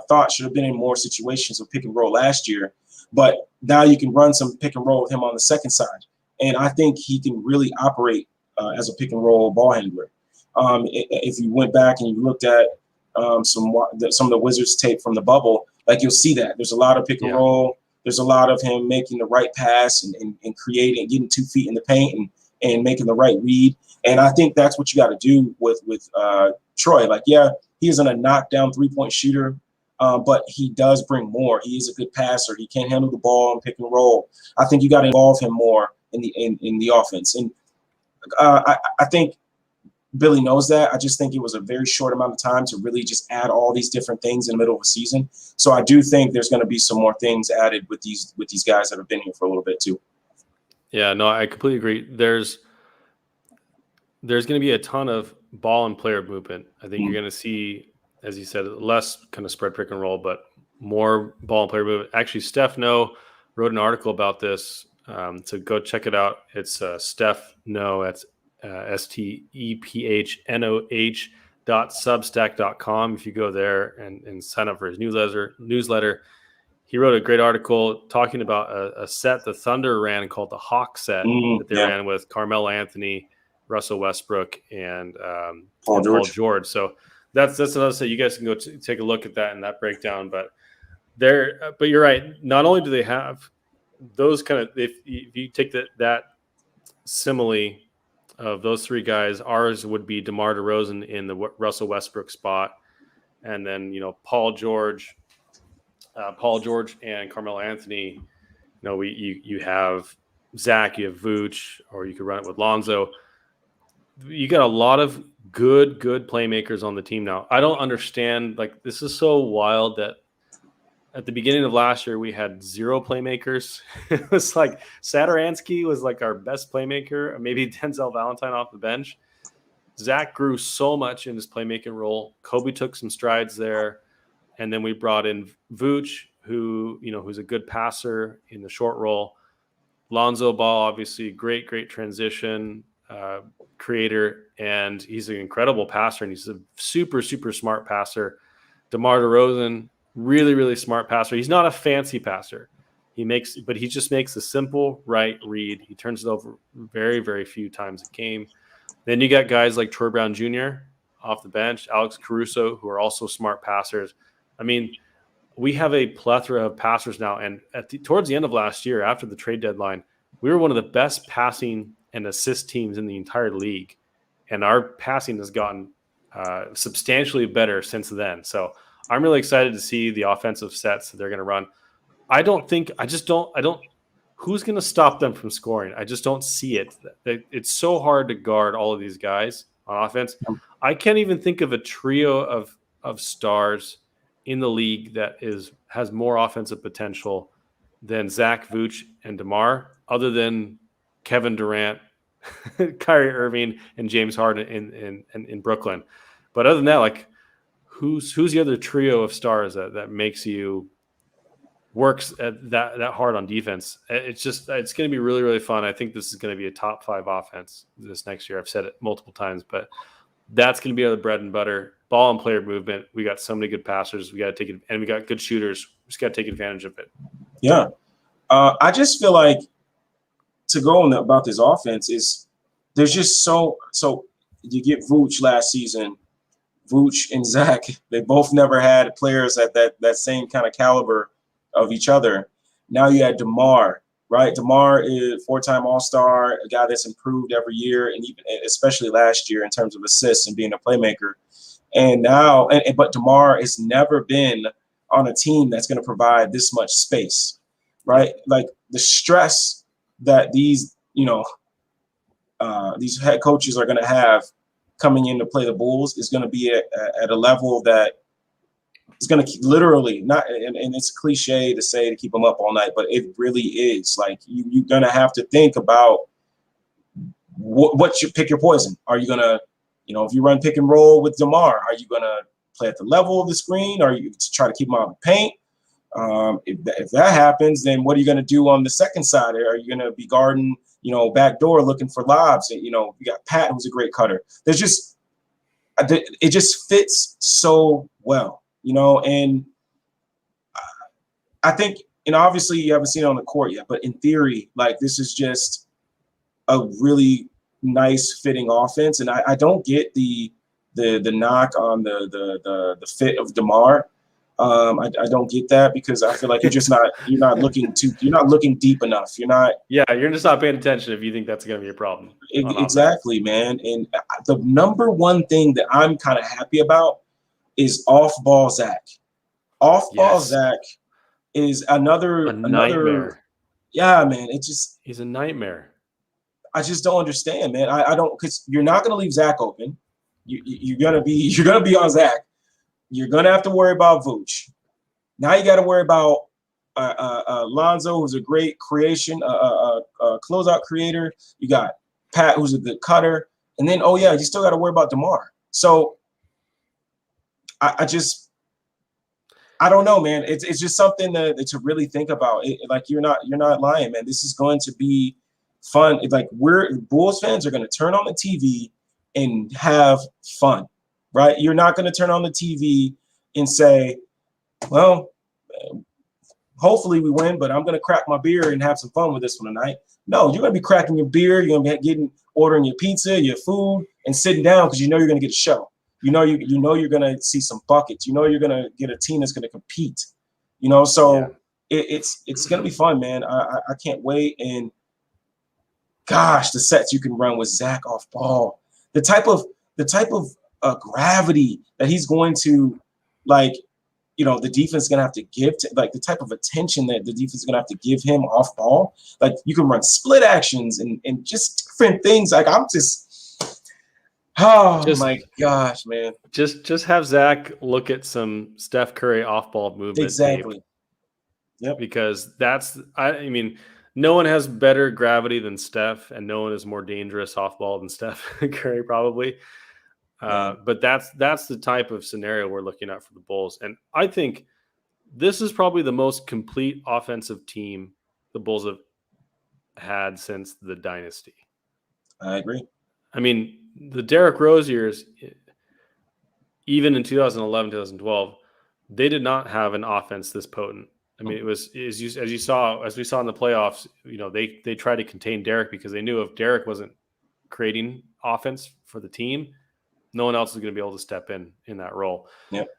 thought should have been in more situations of pick and roll last year, but now you can run some pick and roll with him on the second side, and I think he can really operate as a pick and roll ball handler. If you went back and you looked at some of the Wizards tape from the bubble, like, you'll see that there's a lot of pick and roll. There's a lot of him making the right pass and creating, getting 2 feet in the paint and making the right read. And I think that's what you got to do with Troy. Like, yeah, he isn't a knockdown 3-point shooter. But he does bring more. He is a good passer. He can handle the ball and pick and roll. I think you got to involve him more in the offense. And I think Billy knows that. I just think it was a very short amount of time to really just add all these different things in the middle of a season. So I do think there's going to be some more things added with these guys that have been here for a little bit too. Yeah, no, I completely agree. There's going to be a ton of ball and player movement. I think you're going to see as you said, less kind of spread pick and roll, but more ball and player movement. Actually, Steph No wrote an article about this, so go check it out. It's Steph No. That's STEPHNOH.substack.com. If you go there and sign up for his newsletter, he wrote a great article talking about a set the Thunder ran called the Hawk set that they ran with Carmelo Anthony, Russell Westbrook, and Paul George. So that's another set. You guys can go take a look at that and that breakdown. But you're right. Not only do they have those kind of, if you take that simile of those three guys, ours would be DeMar DeRozan in the Russell Westbrook spot, and then Paul George and Carmelo Anthony. You have Zach, you have Vooch, or you could run it with Lonzo. You got a lot of good playmakers on the team now. I don't understand. Like, this is so wild that at the beginning of last year we had 0 playmakers. It was like Satoransky was like our best playmaker, maybe Denzel Valentine off the bench. Zach grew so much in his playmaking role. Kobe took some strides there. And then we brought in Vooch, who's a good passer in the short roll. Lonzo Ball, obviously, great transition creator, and he's an incredible passer, and he's a super smart passer. DeMar DeRozan, really smart passer. He's not a fancy passer. But he just makes a simple right read. He turns it over very few times a game. Then you got guys like Troy Brown Jr. off the bench, Alex Caruso, who are also smart passers. I mean, we have a plethora of passers now. And towards the end of last year, after the trade deadline, we were one of the best passing and assist teams in the entire league. And our passing has gotten substantially better since then. So I'm really excited to see the offensive sets that they're going to run. Who's going to stop them from scoring? I just don't see it. It's so hard to guard all of these guys on offense. I can't even think of a trio of stars in the league that has more offensive potential than Zach, Vooch, and DeMar, other than Kevin Durant, Kyrie Irving, and James Harden in Brooklyn. But other than that, like, who's the other trio of stars that makes you works at that hard on defense? It's going to be really fun. I think this is going to be a top 5 offense this next year. I've said it multiple times, but that's going to be our bread and butter. Ball and player movement. We got so many good passers. We got to take it, and we got good shooters. We just got to take advantage of it. Yeah. I just feel like to go on about this offense is there's just so you get Vooch last season. Vooch and Zach, they both never had players at that same kind of caliber of each other. Now you had DeMar, right? DeMar is 4-time All-Star, a guy that's improved every year, and even especially last year in terms of assists and being a playmaker. And now, but DeMar has never been on a team that's going to provide this much space, right? Like, the stress that these head coaches are going to have coming in to play the Bulls is going to be at a level that is going to literally not, and it's cliche to say to keep them up all night, but it really is. Like, you're going to have to think about what you pick your poison. Are you going to, if you run pick and roll with DeMar, are you going to play at the level of the screen? Are you to try to keep him out of the paint? If that happens, then what are you going to do on the second side? Are you going to be guarding, back door looking for lobs? You got Pat, who's a great cutter. It just fits so well, and I think, obviously you haven't seen it on the court yet, but in theory, like, this is just a really nice fitting offense. And I don't get the knock on the fit of DeMar. I don't get that, because I feel like you're not looking deep enough. You're just not paying attention if you think that's going to be a problem. Exactly, man. And the number one thing that I'm kind of happy about is off-ball Zach. Off-ball Zach is another nightmare. Yeah, man. He's a nightmare. I just don't understand, man. I don't, because you're not going to leave Zach open. You're gonna be on Zach. You're gonna have to worry about Vooch. Now you got to worry about Lonzo, who's a great creation, closeout creator. You got Pat, who's a good cutter, and then you still got to worry about DeMar. So I don't know, man. It's just something to really think about. Like you're not lying, man. This is going to be fun. Like Bulls fans are going to turn on the TV and have fun, right? You're not going to turn on the TV and say, well, hopefully we win, but I'm going to crack my beer and have some fun with this one tonight. No, you're going to be cracking your beer. You're going to be ordering your pizza, your food, and sitting down because you know you're going to get a show. You know you're going to see some buckets. You know you're going to get a team that's going to compete. So it's going to be fun, man. I can't wait. And gosh, the sets you can run with Zach off ball, the type of gravity that he's going to, like, the defense is going to have to give to, like, the type of attention that the defense is going to have to give him off ball. Like, you can run split actions and just different things. Like, I'm just my gosh, man. Just have Zach look at some Steph Curry off-ball movement. Exactly. Tape, yep. Because I mean, no one has better gravity than Steph, and no one is more dangerous off-ball than Steph Curry, probably. But that's the type of scenario we're looking at for the Bulls. And I think this is probably the most complete offensive team the Bulls have had since the dynasty. I agree. I mean, the Derrick Rose years, even in 2011, 2012, they did not have an offense this potent. I mean, it was as we saw in the playoffs. They tried to contain Derrick because they knew if Derrick wasn't creating offense for the team, no one else is going to be able to step in that role. Yep.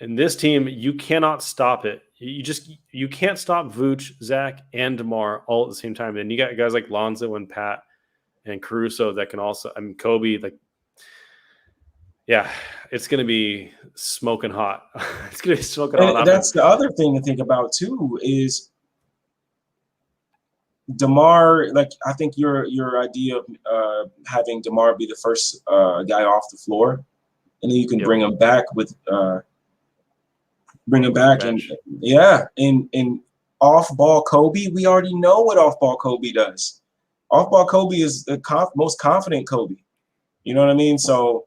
And this team, you cannot stop it. You can't stop Vooch, Zach, and DeMar all at the same time. And you got guys like Lonzo and Pat and Caruso that can also. I mean, Kobe. Like, yeah, it's going to be smoking hot. It's going to be smoking hot. That's the other thing to think about too is DeMar. Like, I think your idea of having DeMar be the first guy off the floor, and then you can bring him back with and off ball Kobe. We already know what off ball Kobe does. Off ball Kobe is the most confident Kobe. You know what I mean? So.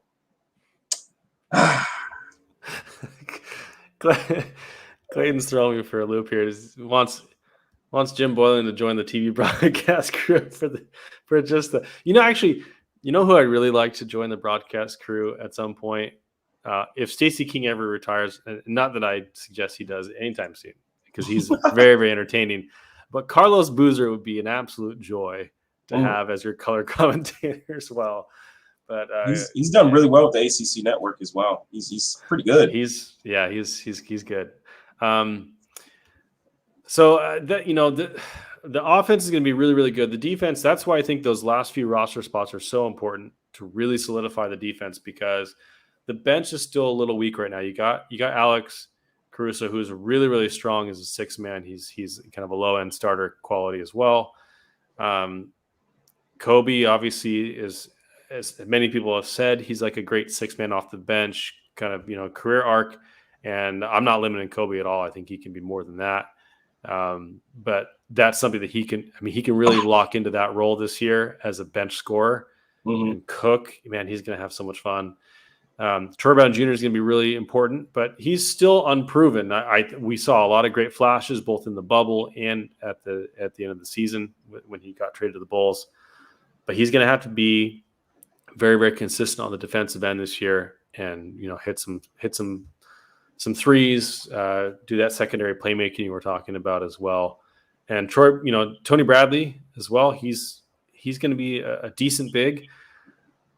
Clayton's throwing me for a loop here. He wants Jim Boylan to join the TV broadcast crew for just the. Actually, who I really like to join the broadcast crew at some point. If Stacey King ever retires, and not that I suggest he does anytime soon, because he's very, very entertaining. But Carlos Boozer would be an absolute joy to have as your color commentator as well. But he's done really well with the ACC network as well. He's pretty good. He's good. So the offense is going to be really, really good. The defense, that's why I think those last few roster spots are so important to really solidify the defense, because the bench is still a little weak right now. You got Alex Caruso, who's really, really strong as a sixth man. He's kind of a low end starter quality as well. Kobe obviously is, as many people have said, he's like a great six man off the bench, kind of, career arc. And I'm not limiting Kobe at all. I think he can be more than that. But that's something that he can really lock into that role this year as a bench scorer. And Cook, man, he's going to have so much fun. Troy Brown Jr. is going to be really important, but he's still unproven. We saw a lot of great flashes, both in the bubble and at the end of the season when he got traded to the Bulls. But he's going to have to be very, very consistent on the defensive end this year, and hit some threes, do that secondary playmaking you were talking about as well. And Troy, Tony Bradley as well. He's going to be a decent big.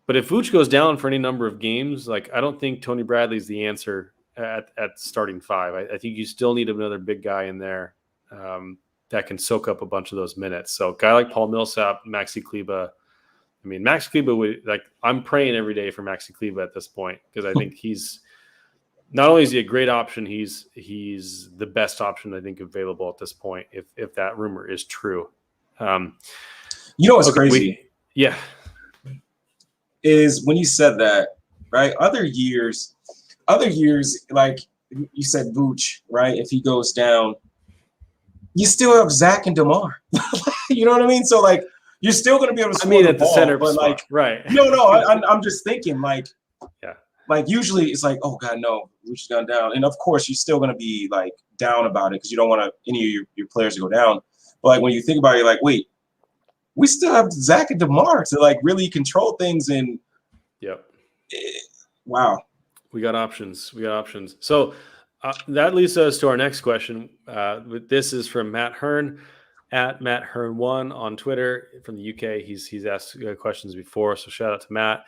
But if Vooch goes down for any number of games, like, I don't think Tony Bradley's the answer at starting five. I think you still need another big guy in there that can soak up a bunch of those minutes. So a guy like Paul Millsap, Maxi Kleber. I mean, Max Kleber I'm praying every day for Maxi Kleber at this point, because I think he's not only is he a great option, he's the best option I think available at this point, if that rumor is true. What's crazy? Yeah. Is when you said that, right? Other years, like you said, Vooch, right? If he goes down, you still have Zach and DeMar. You know what I mean? So, like, you're still going to be able to score the at the ball, center but spot, like, right? No, I'm just thinking, like, yeah, like usually it's like, oh God, no, we just gone down. And of course you're still gonna be like down about it because you don't want any of your players to go down. But like when you think about it, you're like, wait, we still have Zach and DeMar to like really control things. And wow, we got options. So that leads us to our next question. This is from Matt Hearn at Matt Hearn1 on Twitter from the UK. He's asked questions before, so shout out to Matt.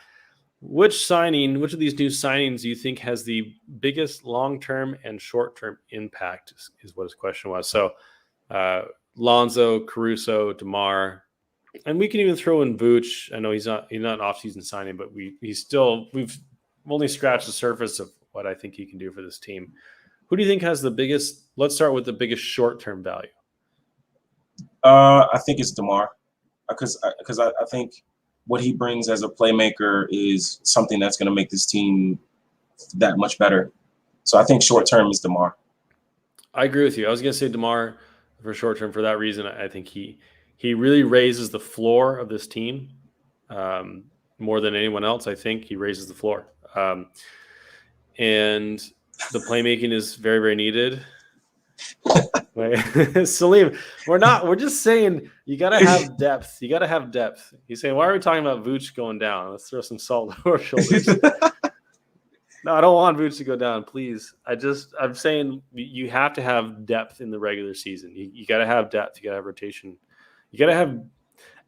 Which of these new signings do you think has the biggest long-term and short-term impact is what his question was. So Lonzo, Caruso, DeMar, and we can even throw in Vooch. I know he's not an off-season signing, but we've only scratched the surface of what I think he can do for this team. Who do you think has the biggest? Let's start with the biggest short-term value. I think it's DeMar, because I think what he brings as a playmaker is something that's going to make this team that much better. So I think short-term is DeMar. I agree with you. I was going to say DeMar for short-term for that reason. I think he really raises the floor of this team more than anyone else. I think he raises the floor. And the playmaking is very, very needed. Salim, we're just saying you got to have depth. He's saying, why are we talking about Vooch going down? Let's throw some salt on our shoulders. No, I don't want Vooch to go down, please. I'm saying you have to have depth in the regular season. You got to have depth. You got to have rotation. You got to have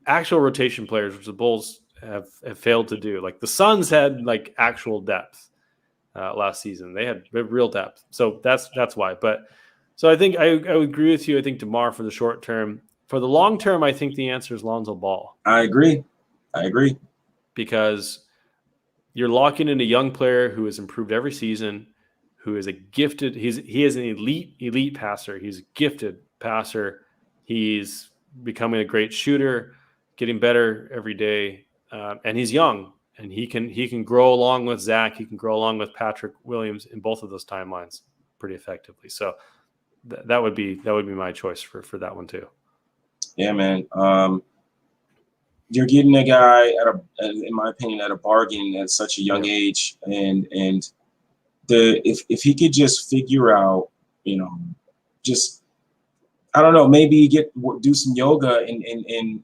actual rotation players, which the Bulls have failed to do. Like the Suns had like actual depth last season. They had real depth. So that's why. So I think I would agree with you. I think DeMar for the short term. For the long term, I think the answer is Lonzo Ball. I agree. Because you're locking in a young player who has improved every season, who is a gifted. He is an elite passer. He's a gifted passer. He's becoming a great shooter, getting better every day, and he's young. And he can grow along with Zach. He can grow along with Patrick Williams in both of those timelines pretty effectively. So that would be my choice for that one too. Yeah, man. You're getting a guy in my opinion, at a bargain at such a young age, and if he could just figure out, just I don't know, maybe do some yoga and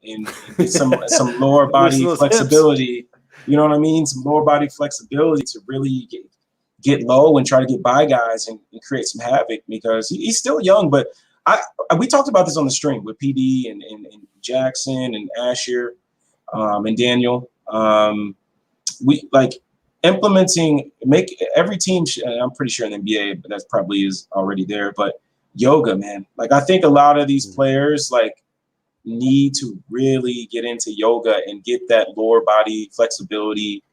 get some lower body flexibility. Hips. You know what I mean? Some lower body flexibility to really get low and try to get by guys and create some havoc, because he's still young. But we talked about this on the stream with PD and Jackson and Asher and Daniel. We like implementing, make every team, I'm pretty sure in the NBA, but that probably is already there, but yoga, man. Like I think a lot of these players like need to really get into yoga and get that lower body flexibility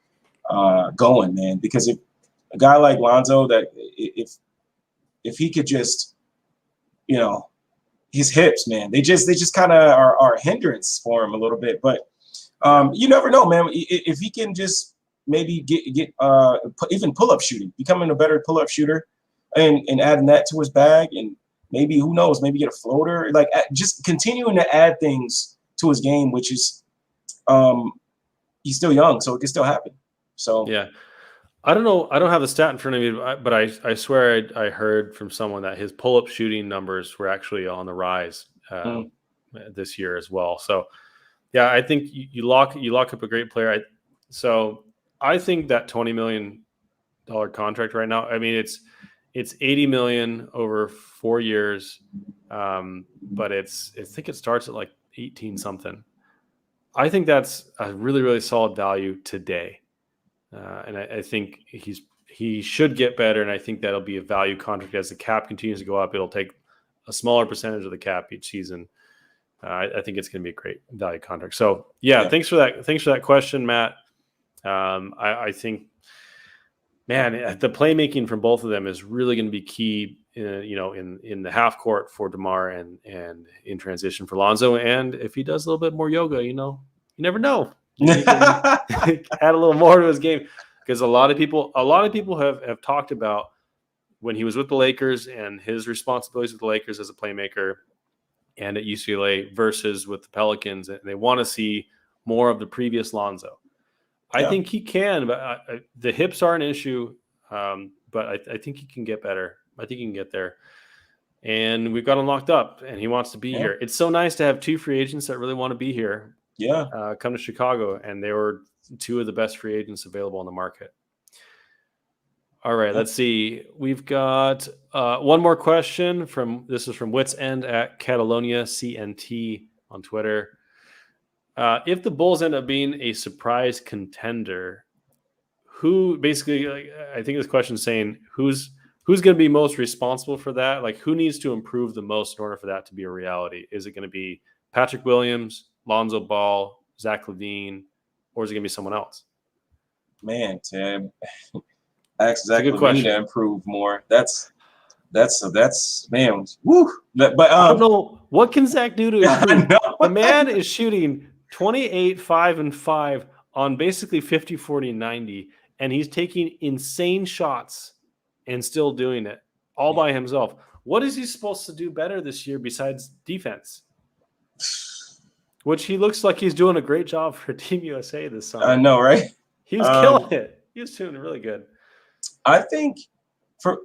going, man. Because if a guy like Lonzo, that if he could just, his hips, man, they just kind of are a hindrance for him a little bit. But you never know, man. If he can just maybe get even pull-up shooting, becoming a better pull-up shooter, and adding that to his bag, and maybe, who knows, maybe get a floater, like just continuing to add things to his game, which is he's still young, so it can still happen. So yeah. I don't know. I don't have the stat in front of me, but I swear I heard from someone that his pull-up shooting numbers were actually on the rise this year as well. So, yeah, I think you lock up a great player. So I think that $20 million contract right now. I mean, it's $80 million over 4 years, but I think it starts at like 18 something. I think that's a really, really solid value today. And I think he should get better, and I think that'll be a value contract as the cap continues to go up. It'll take a smaller percentage of the cap each season. I think it's going to be a great value contract. So yeah, thanks for that. Thanks for that question, Matt. I think, man, the playmaking from both of them is really going to be key. In the half court for DeMar and in transition for Lonzo. And if he does a little bit more yoga, you never know. He can add a little more to his game, because a lot of people have talked about when he was with the Lakers and his responsibilities with the Lakers as a playmaker and at UCLA versus with the Pelicans, and they want to see more of the previous Lonzo. I think he can, but the hips are an issue. But I think he can get better. I think he can get there. And we've got him locked up, and he wants to be here. It's so nice to have 2 free agents that really want to be here. Yeah. Come to Chicago, and they were 2 of the best free agents available on the market. All right, let's see. We've got one more question this is from Wits End at Catalonia CNT on Twitter. If the Bulls end up being a surprise contender, who basically, I think this question is saying who's going to be most responsible for that? Like, who needs to improve the most in order for that to be a reality? Is it going to be Patrick Williams, Lonzo Ball, Zach LaVine, or is it going to be someone else? Man, Tim, ask Zach LaVine to improve more. That's man. Woo. But I don't know, what can Zach do to improve? The man is shooting 28, 5, and 5 on basically 50, 40, 90, and he's taking insane shots and still doing it all by himself. What is he supposed to do better this year besides defense? Which he looks like he's doing a great job for Team USA this summer. I know, right? He was killing it. He was doing really good. I think for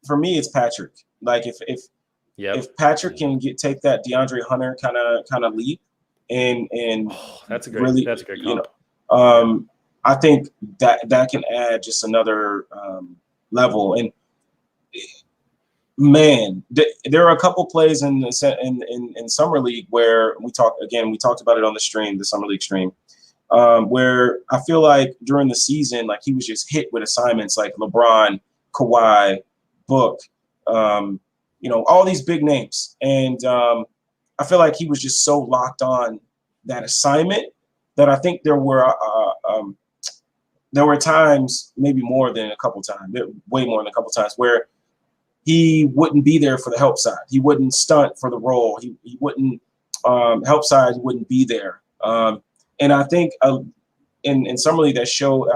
me, it's Patrick. Like if Patrick can take that DeAndre Hunter kind of leap and that's a great comp. I think that can add just another level. And man, there are a couple plays in summer league where we talked about it on the summer league stream, where I feel like during the season, like he was just hit with assignments like LeBron, Kawhi, Book, all these big names. And I feel like he was just so locked on that assignment that I think there were times, maybe more than a couple times, way more than a couple times, where he wouldn't be there for the help side. He wouldn't stunt for the role. He wouldn't help side. He wouldn't be there. And I think in summer league I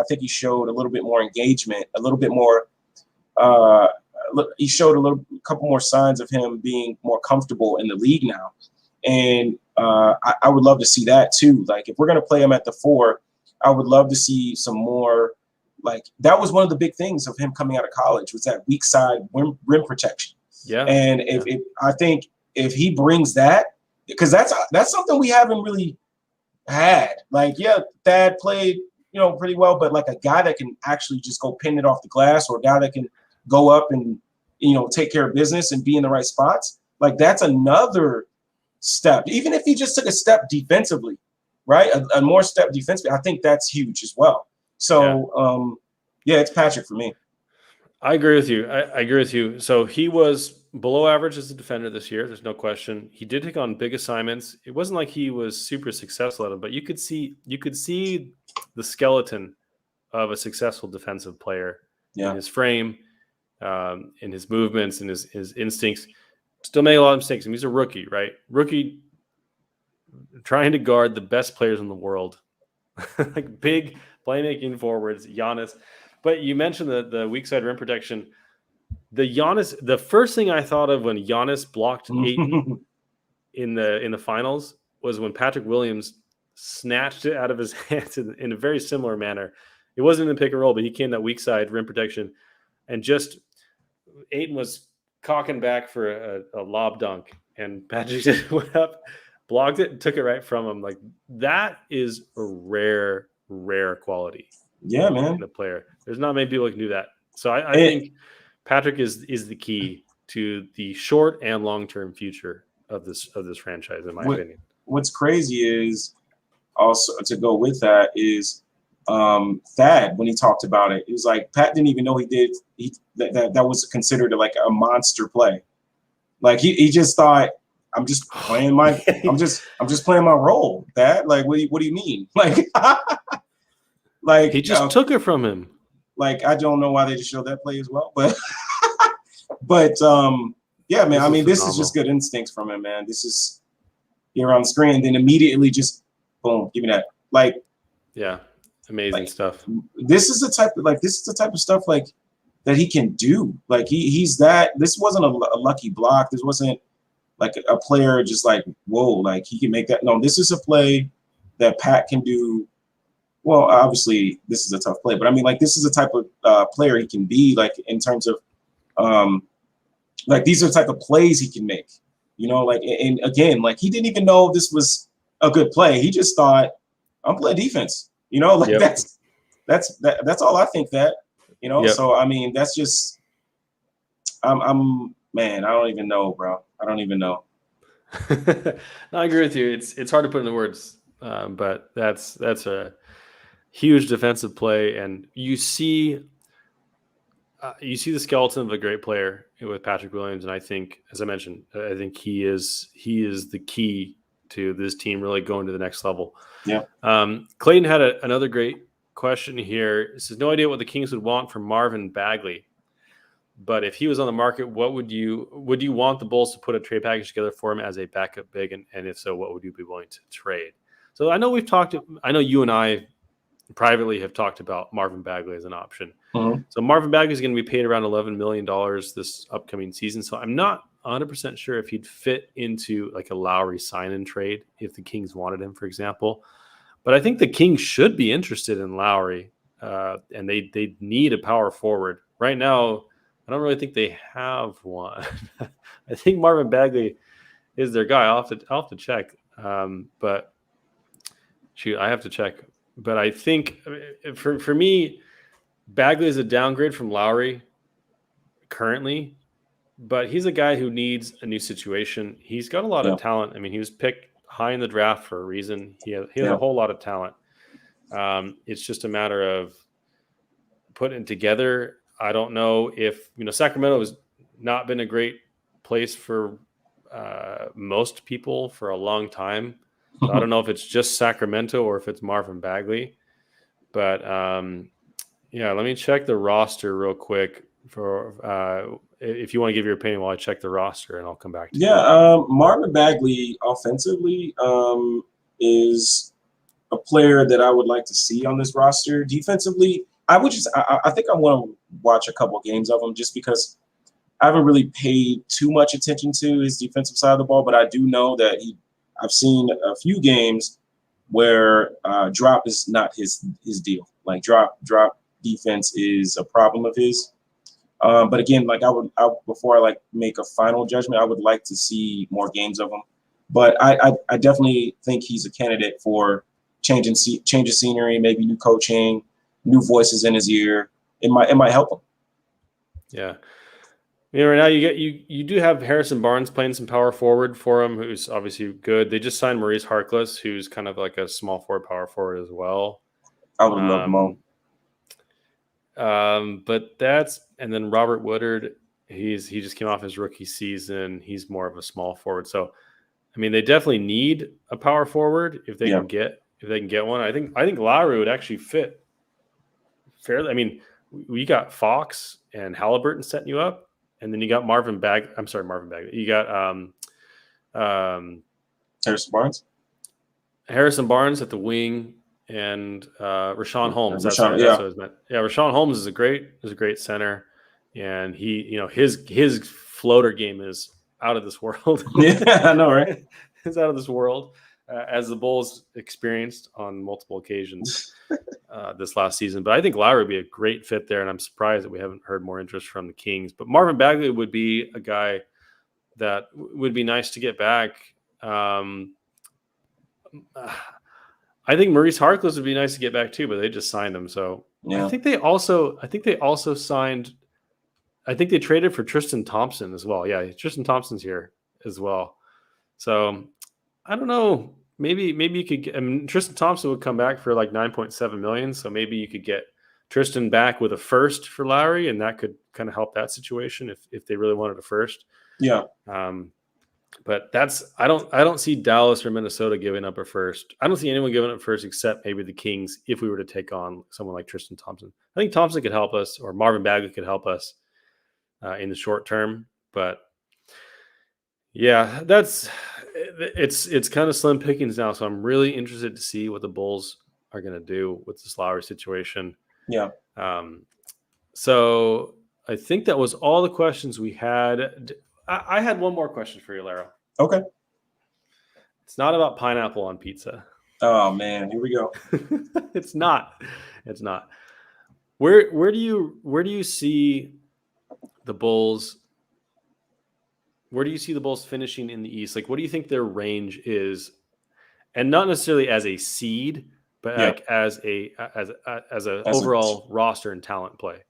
think he showed a little bit more engagement, a little bit more. He showed a couple more signs of him being more comfortable in the league now. And I would love to see that too. Like if we're going to play him at the 4, I would love to see some more. Like that was one of the big things of him coming out of college was that weak side rim protection. Yeah. And I think if he brings that, because that's something we haven't really had. Like, yeah, Thad played, pretty well, but like a guy that can actually just go pin it off the glass, or a guy that can go up and, take care of business and be in the right spots. Like that's another step. Even if he just took a step defensively, right? A more step defensively, I think that's huge as well. So, it's Patrick for me. I agree with you. I agree with you. So he was below average as a defender this year. There's no question. He did take on big assignments. It wasn't like he was super successful at them, but you could see the skeleton of a successful defensive player in his frame, in his movements, and his instincts. Still made a lot of mistakes. I mean, he's a rookie, right? Rookie trying to guard the best players in the world, like big playmaking forwards, Giannis. But you mentioned the weak side rim protection. The first thing I thought of when Giannis blocked Ayton in the finals was when Patrick Williams snatched it out of his hands in a very similar manner. It wasn't in the pick and roll, but he came that weak side rim protection, and just Ayton was cocking back for a lob dunk, and Patrick just went up, blocked it, and took it right from him. Like that is a rare quality. Yeah, man. In a player. There's not many people who can do that. So I think Patrick is the key to the short and long-term future of this franchise, in my opinion. What's crazy is also to go with that is Thad, when he talked about it, it was like Pat didn't even know that was considered like a monster play. Like he just thought, I'm just playing my playing my role, Thad. Like what do you mean? Like he just took it from him. Like I don't know why they just showed that play as well, but yeah, man. I mean, this is just good instincts from him, man. This is you're on the screen, then immediately just boom, give me that. Like, yeah, amazing stuff. This is the type of stuff like that he can do. Like he's that. This wasn't a lucky block. This wasn't like a player just like whoa, like he can make that. No, this is a play that Pat can do well, obviously this is a tough play, but I mean, like, this is the type of player he can be, like, in terms of, like, these are the type of plays he can make, you know, like, and again, like, he didn't even know this was a good play. He just thought, I'm playing defense, you know, like, Yep. that's all I think that, you know, Yep. so, I mean, that's just, man, I don't even know, bro. I don't even know. No, I agree with you. It's hard to put into words, but that's a huge defensive play, and you see the skeleton of a great player with Patrick Williams, and I think, as I mentioned, I think he is the key to this team really going to the next level. Yeah. Clayton had another great question here. It says, no idea what the Kings would want from Marvin Bagley, but if he was on the market, what would you want the Bulls to put a trade package together for him as a backup big, and if so, what would you be willing to trade? So I know you and I privately have talked about Marvin Bagley as an option. Mm-hmm. So Marvin Bagley is going to be paid around $11 million this upcoming season. So I'm not 100% sure if he'd fit into like a Lauri sign-in trade if the Kings wanted him, for example. But I think the Kings should be interested in Lauri, and they need a power forward. Right now, I don't really think they have one. I think Marvin Bagley is their guy. I'll have to check. But shoot, I have to check. But I think for me, Bagley is a downgrade from Lauri currently, but he's a guy who needs a new situation. He's got a lot of talent. I mean, he was picked high in the draft for a reason. He has a whole lot of talent. It's just a matter of putting it together. I don't know if, Sacramento has not been a great place for most people for a long time. So I don't know if it's just Sacramento or if it's Marvin Bagley. But, let me check the roster real quick for if you want to give your opinion while I check the roster, and I'll come back to you. Yeah, Marvin Bagley offensively is a player that I would like to see on this roster. Defensively, I think I want to watch a couple games of him just because I haven't really paid too much attention to his defensive side of the ball, but I do know that I've seen a few games where drop is not his deal. Like drop defense is a problem of his. But again, like before I make a final judgment, I would like to see more games of him. But I definitely think he's a candidate for change of scenery, maybe new coaching, new voices in his ear. It might help him. Yeah. Right now you do have Harrison Barnes playing some power forward for him, who's obviously good. They just signed Maurice Harkless, who's kind of like a small forward, power forward as well. I would love him. But and then Robert Woodard, he just came off his rookie season. He's more of a small forward. So, I mean, they definitely need a power forward if they can get one. I think Lauri would actually fit fairly. I mean, we got Fox and Halliburton setting you up, and then you got Marvin Bagley. You got Harrison Barnes at the wing. And Rashawn Holmes. That's what it was meant. Yeah, Rashawn Holmes is a great center, and he, his floater game is out of this world. Yeah, I know, right? It's out of this world, as the Bulls experienced on multiple occasions this last season. But I think Lauri would be a great fit there, and I'm surprised that we haven't heard more interest from the Kings. But Marvin Bagley would be a guy that would be nice to get back. I think Maurice Harkless would be nice to get back too, but they just signed him. So yeah. I think they also signed. I think they traded for Tristan Thompson as well. Yeah, Tristan Thompson's here as well. So I don't know. Maybe you could get. Tristan Thompson would come back for like $9.7 million. So maybe you could get Tristan back with a first for Lauri, and that could kind of help that situation if they really wanted a first. Yeah. But I don't see Dallas or Minnesota giving up a first. I don't see anyone giving up first except maybe the Kings if we were to take on someone like Tristan Thompson. I think Thompson could help us, or Marvin Bagley could help us in the short term. But yeah, it's kind of slim pickings now. So I'm really interested to see what the Bulls are going to do with this Lauri situation. Yeah. So I think that was all the questions we had. I had one more question for you, Larro. Okay. It's not about pineapple on pizza. Oh man, here we go. It's not. It's not. Where do you see the Bulls? Where do you see the Bulls finishing in the East? Like, what do you think their range is? And not necessarily as a seed, but Yeah. like as a As overall roster and talent play.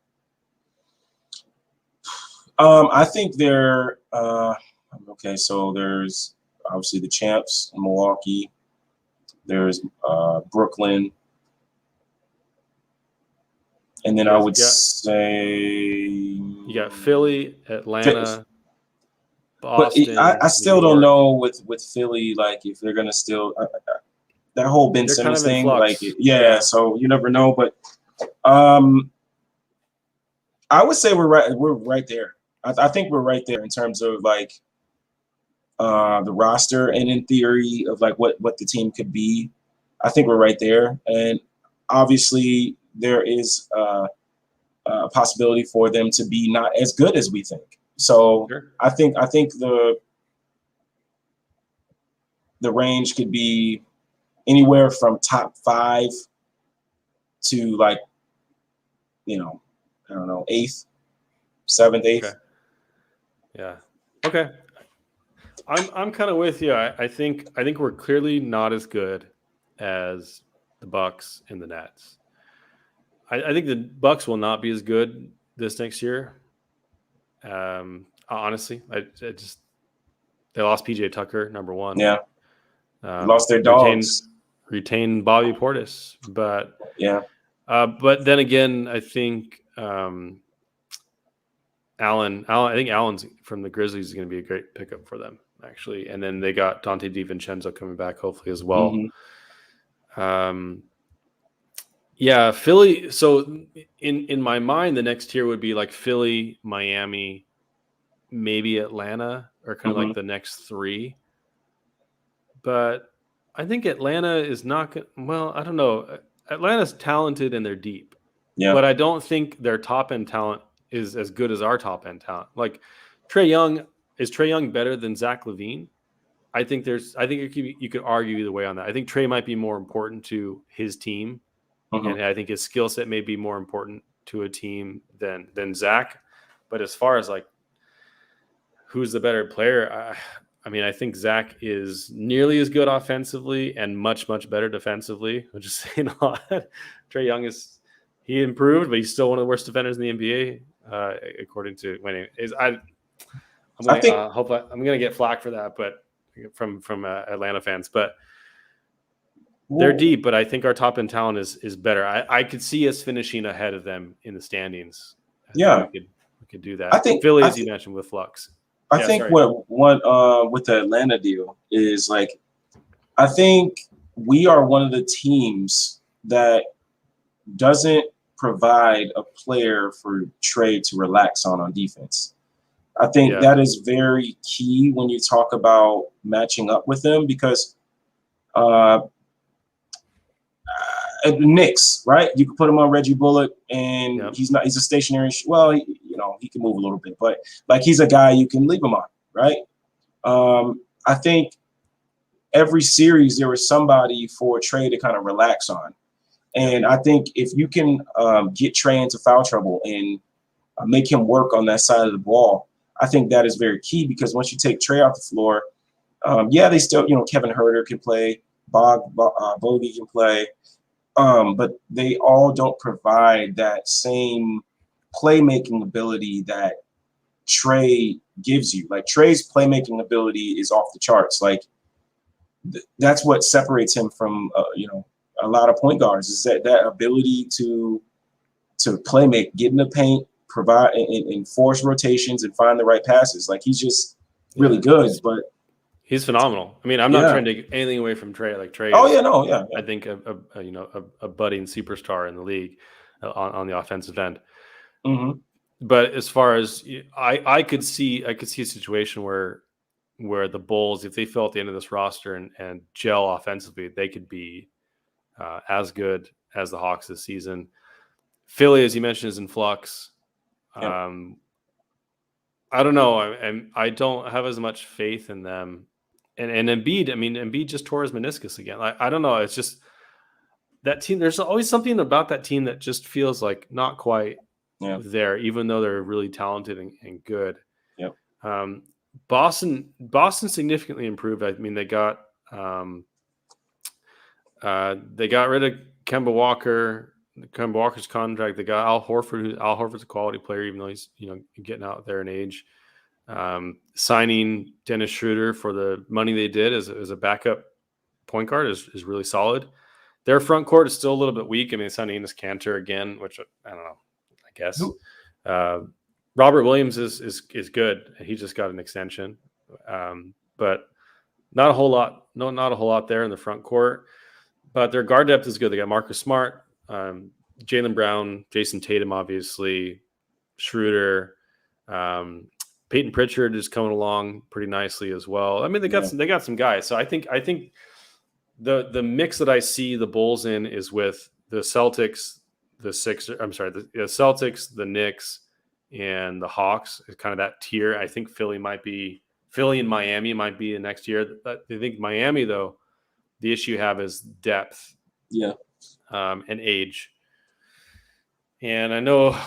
I think they're okay. So there's obviously the champs in Milwaukee. There's Brooklyn, and then I would say you got Philly, Atlanta, but Boston. I still don't know with Philly, like if they're gonna still that whole Ben They're Simmons kind of in thing, flux. like yeah. So you never know, but I would say we're right there. I think we're right there in terms of like the roster and in theory of like what the team could be. I think we're right there, and obviously there is a possibility for them to be not as good as we think. So Sure. I think the range could be anywhere from top 5 to like, I don't know, 8th, 7th, 8th. Okay. Yeah. Okay. I'm kind of with you. I think we're clearly not as good as the Bucks and the Nets. I think the Bucks will not be as good this next year. Honestly, I just they lost PJ Tucker, number one. Yeah. Lost their dogs. Retained Bobby Portis, but yeah. But then again, I think Allen. I think Allen's from the Grizzlies is going to be a great pickup for them, actually. And then they got Dante DiVincenzo coming back, hopefully as well. Mm-hmm. Yeah, Philly. So in my mind, the next tier would be like Philly, Miami, maybe Atlanta, or kind of like the next 3. But I think Atlanta is not good. Well, I don't know. Atlanta's talented and they're deep. Yeah. But I don't think their top end talent is as good as our top end talent. Like Trae Young, is Trae Young better than Zach LaVine? I think you could argue either way on that. I think Trae might be more important to his team. And I think his skill set may be more important to a team than Zach. But as far as like who's the better player, I mean, I think Zach is nearly as good offensively and much, much better defensively, which is saying a lot. Trae Young he improved, but he's still one of the worst defenders in the NBA, according to winning. I'm going to get flack for that, but from Atlanta fans, but they're deep. But I think our top end talent is better. I could see us finishing ahead of them in the standings. We could do that. I think Philly, as you mentioned, with flux. I think what with the Atlanta deal is like, I think we are one of the teams that doesn't provide a player for Trae to relax on defense. I think that is very key when you talk about matching up with them, because the Knicks, right? You can put him on Reggie Bullock, and he's a stationary. Well, he can move a little bit, but like he's a guy you can leave him on, right? I think every series there was somebody for Trae to kind of relax on, and I think if you can get Trae into foul trouble and make him work on that side of the ball, I think that is very key, because once you take Trae off the floor, they still, Kevin Huerter can play, Bogey can play. But they all don't provide that same playmaking ability that Trae gives you. Like Trae's playmaking ability is off the charts. Like that's what separates him from a lot of point guards, is that ability to playmake, get in the paint, provide and force rotations and find the right passes. Like he's just really good, but. He's phenomenal. I mean, I'm not trying to take anything away from Trae. Like Trae, I think a budding superstar in the league on the offensive end. Mm-hmm. But as far as I could see a situation where the Bulls, if they fell at the end of this roster and gel offensively, they could be as good as the Hawks this season. Philly, as you mentioned, is in flux. I don't know. I don't have as much faith in them And Embiid, I mean, Embiid just tore his meniscus again. I don't know. It's just that team. There's always something about that team that just feels like not quite there, even though they're really talented and good. Yep. Boston significantly improved. I mean, they got rid of Kemba Walker. Kemba Walker's contract. They got Al Horford. Al Horford's a quality player, even though he's getting out there in age. Signing Dennis Schroeder for the money they did as a backup point guard is really solid. Their front court is still a little bit weak. I mean, they signed Enes Kanter again, which I don't know. I guess Robert Williams is good. He just got an extension, but not a whole lot. No, not a whole lot there in the front court. But their guard depth is good. They got Marcus Smart, Jaylen Brown, Jason Tatum, obviously, Schroeder. Peyton Pritchard is coming along pretty nicely as well. I mean, they got some guys. So I think the mix that I see the Bulls in is with the Celtics, the Celtics, the Knicks, and the Hawks. It's kind of that tier. I think Philly and Miami might be the next year. I think Miami, though, the issue you have is depth, and age. And I know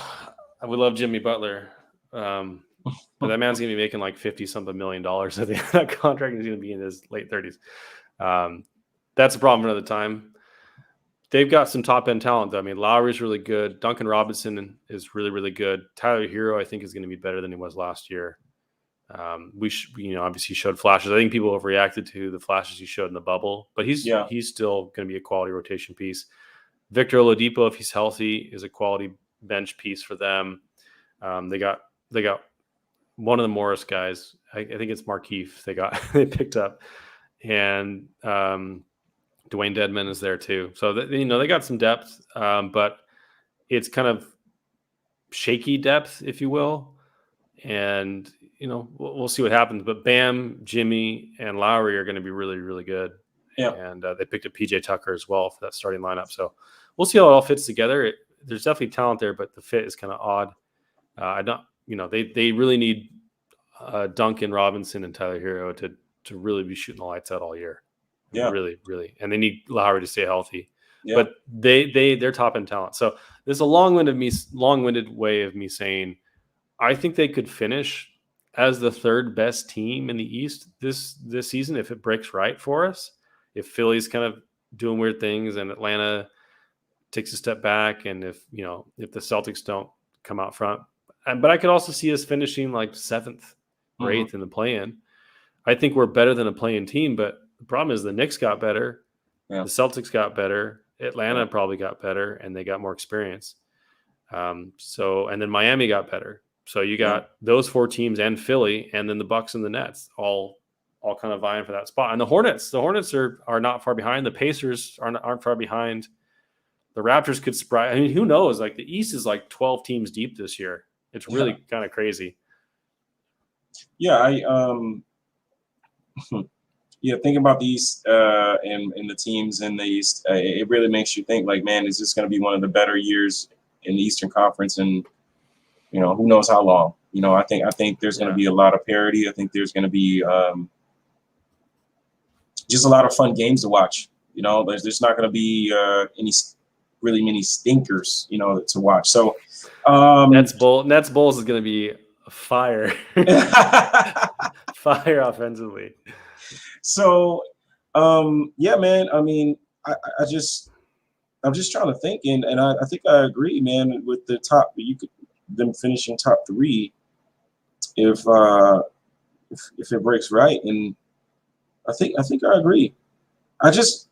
we love Jimmy Butler. But that man's going to be making like $50-something million. I think that contract is going to be in his late 30s. That's a problem for another time. They've got some top-end talent, though. I mean, Lauri's really good. Duncan Robinson is really, really good. Tyler Hero, I think, is going to be better than he was last year. Obviously showed flashes. I think people overreacted to the flashes he showed in the bubble, but he's still going to be a quality rotation piece. Victor Oladipo, if he's healthy, is a quality bench piece for them. They got one of the Morris guys. I think it's Markeith. They picked up, and Dwayne Dedman is there too. So they got some depth, but it's kind of shaky depth, if you will. And we'll see what happens. But Bam, Jimmy, and Lauri are going to be really, really good. Yeah. And they picked up PJ Tucker as well for that starting lineup. So we'll see how it all fits together. There's definitely talent there, but the fit is kind of odd. They really need Duncan Robinson and Tyler Hero to really be shooting the lights out all year. Yeah, really, really, and they need Lauri to stay healthy. Yeah. But they're top end talent. So there's a long-winded way of me saying I think they could finish as the third best team in the East this season if it breaks right for us. If Philly's kind of doing weird things and Atlanta takes a step back, and if the Celtics don't come out front. But I could also see us finishing like 7th or 8th in the play-in. I think we're better than a play-in team, but the problem is the Knicks got better, the Celtics got better, Atlanta probably got better, and they got more experience. And then Miami got better. So you got those 4 teams and Philly, and then the Bucks and the Nets all kind of vying for that spot. And the Hornets are not far behind. The Pacers aren't far behind. The Raptors could surprise. I mean, who knows? Like the East is like 12 teams deep this year. It's really kind of crazy. Yeah, thinking about the East and the teams in the East, it really makes you think like, man, is this going to be one of the better years in the Eastern Conference? And who knows how long? I think there's going to be a lot of parity. I think there's going to be just a lot of fun games to watch. There's not going to be really many stinkers, to watch. So Nets Bulls is going to be fire, fire offensively. So, man. I mean, I'm just trying to think, and I think I agree, man, with the top. Them finishing top 3, if it breaks right, and I think I agree. I just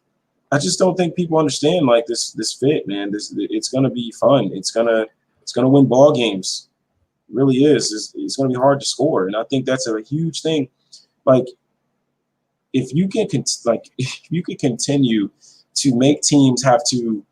don't think people understand like this fit, man. It's gonna be fun. It's gonna win ball games. It really is. It's gonna be hard to score, and I think that's a huge thing. Like if you can continue to make teams have to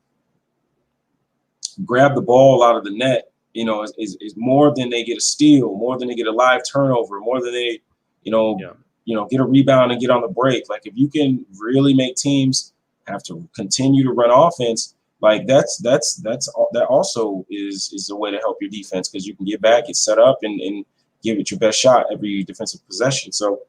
grab the ball out of the net, is more than they get a steal, more than they get a live turnover, more than they, get a rebound and get on the break. Like if you can really make teams have to continue to run offense, like that also is a way to help your defense because you can get back, get set up, and give it your best shot every defensive possession. So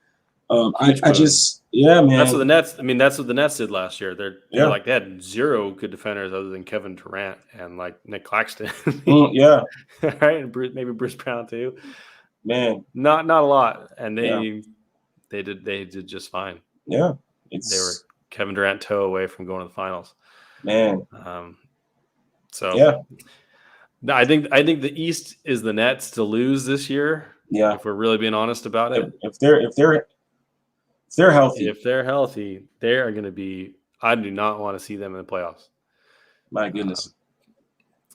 Huge I boom. just, yeah, man. That's what the Nets. I mean, that's what the Nets did last year. They're Yeah. like they had 0 good defenders other than Kevin Durant and like Nick Claxton. Yeah, Right, and maybe Bruce Brown too. man. Not a lot, and Yeah. they did just fine. Yeah, They were Kevin Durant toe away from going to the finals. man. So Yeah, no, I think the East is the Nets to lose this year. yeah. If we're really being honest about it, If they're healthy, if they're healthy, they are going to be. I do not want to see them in the playoffs. my goodness.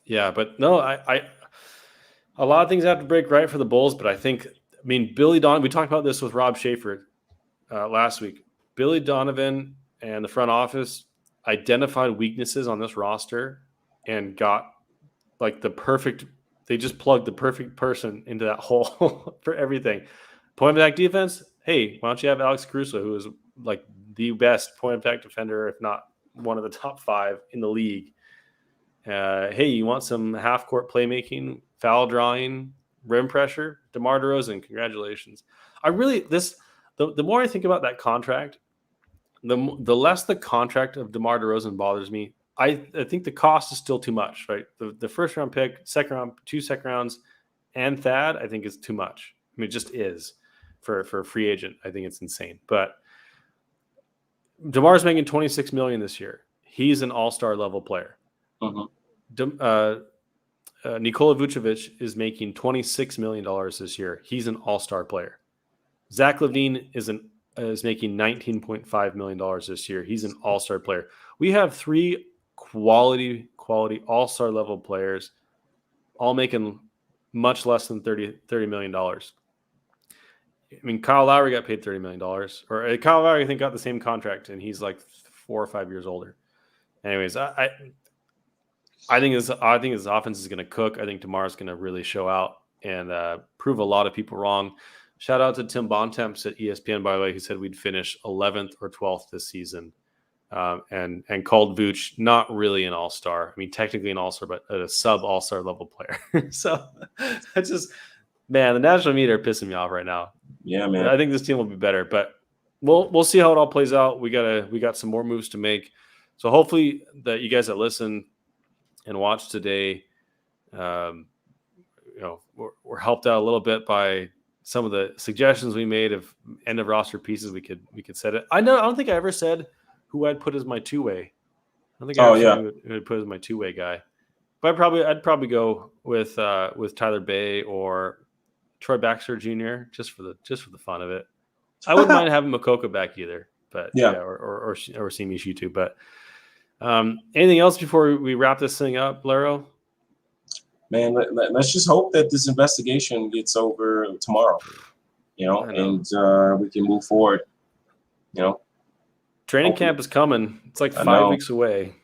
Yeah, but no, I a lot of things have to break right for the Bulls, but I mean, Billy Donovan, we talked about this with Rob Schaefer last week. Billy Donovan and the front office identified weaknesses on this roster and got like they just plugged the perfect person into that hole for everything. Point of attack defense, hey, why don't you have Alex Caruso, who is like the best point of attack defender, if not one of the top 5 in the league. Hey, you want some half-court playmaking, foul drawing, rim pressure? DeMar DeRozan, congratulations. The more I think about that contract, the less the contract of DeMar DeRozan bothers me. I think the cost is still too much, right? The first-round pick, second round, 2 second rounds, and Thad, I think is too much. I mean, it just is for a free agent. I think it's insane. But DeMar's making $26 million this year. He's an all-star level player. Nikola Vucevic is making $26 million this year. He's an all-star player. Zach LaVine is making $19.5 million this year. He's an all-star player. We have 3 quality all-star level players, all making much less than $30 million. I mean, Kyle Lowry got paid $30 million. Or Kyle Lowry, I think, got the same contract, and he's like 4 or 5 years older. Anyways, I think his offense is going to cook. I think tomorrow's going to really show out and prove a lot of people wrong. Shout out to Tim Bontemps at ESPN, by the way, who said we'd finish 11th or 12th this season, and called Vooch not really an all-star. I mean, technically an all-star, but a sub-all-star level player. So that's just, man, the national media are pissing me off right now. Yeah, man. I think this team will be better, but we'll see how it all plays out. We got some more moves to make. So hopefully that you guys that listen and watch today, we're helped out a little bit by some of the suggestions we made of end of roster pieces. We could set it. I don't think I ever said who I'd put as my 2-way. I don't think I ever said who I'd put as my 2-way guy. But I'd probably go with Tyler Bay or Troy Baxter Jr. just for the fun of it. I wouldn't mind having Makoko back either, but or Simi Shitu. But anything else before we wrap this thing up, Larro? Man, let's just hope that this investigation gets over tomorrow, and we can move forward. Training camp is coming. It's like 5 weeks away.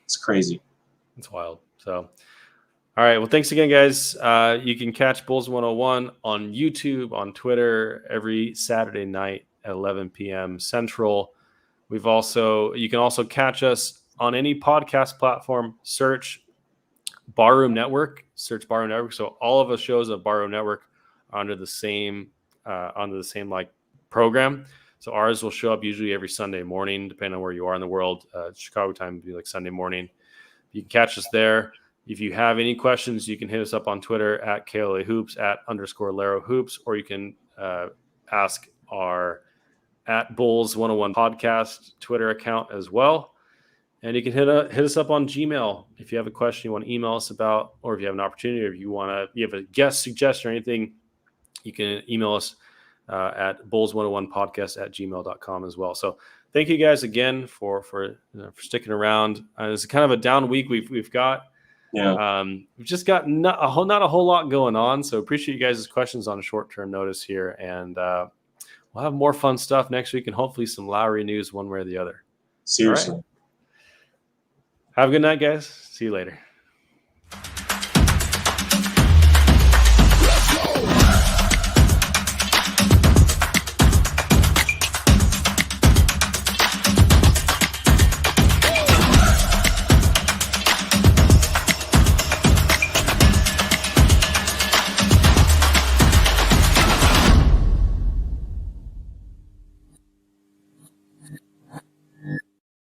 It's crazy. It's wild. So, all right. Well, thanks again, guys. You can catch Bulls 101 on YouTube, on Twitter every Saturday night at 11 p.m. Central. You can also catch us on any podcast platform. Search Barroom Network. So all of us shows of Barroom Network are under the same like program. So ours will show up usually every Sunday morning, depending on where you are in the world. Chicago time would be like Sunday morning. You can catch us there. If you have any questions, you can hit us up on Twitter at KLA Hoops, @_Larro Hoops, or you can ask our @Bulls 101 podcast Twitter account as well. And you can hit us up on Gmail if you have a question you want to email us about, or if you have an opportunity, or if you have a guest suggestion or anything, you can email us at bulls101podcast@gmail.com as well. So thank you guys again for sticking around. It's kind of a down week we've got. Yeah. We've just got not a whole lot going on. So appreciate you guys' questions on a short-term notice here, and we'll have more fun stuff next week, and hopefully some Lauri news one way or the other. Seriously. Right. Have a good night, guys. See you later.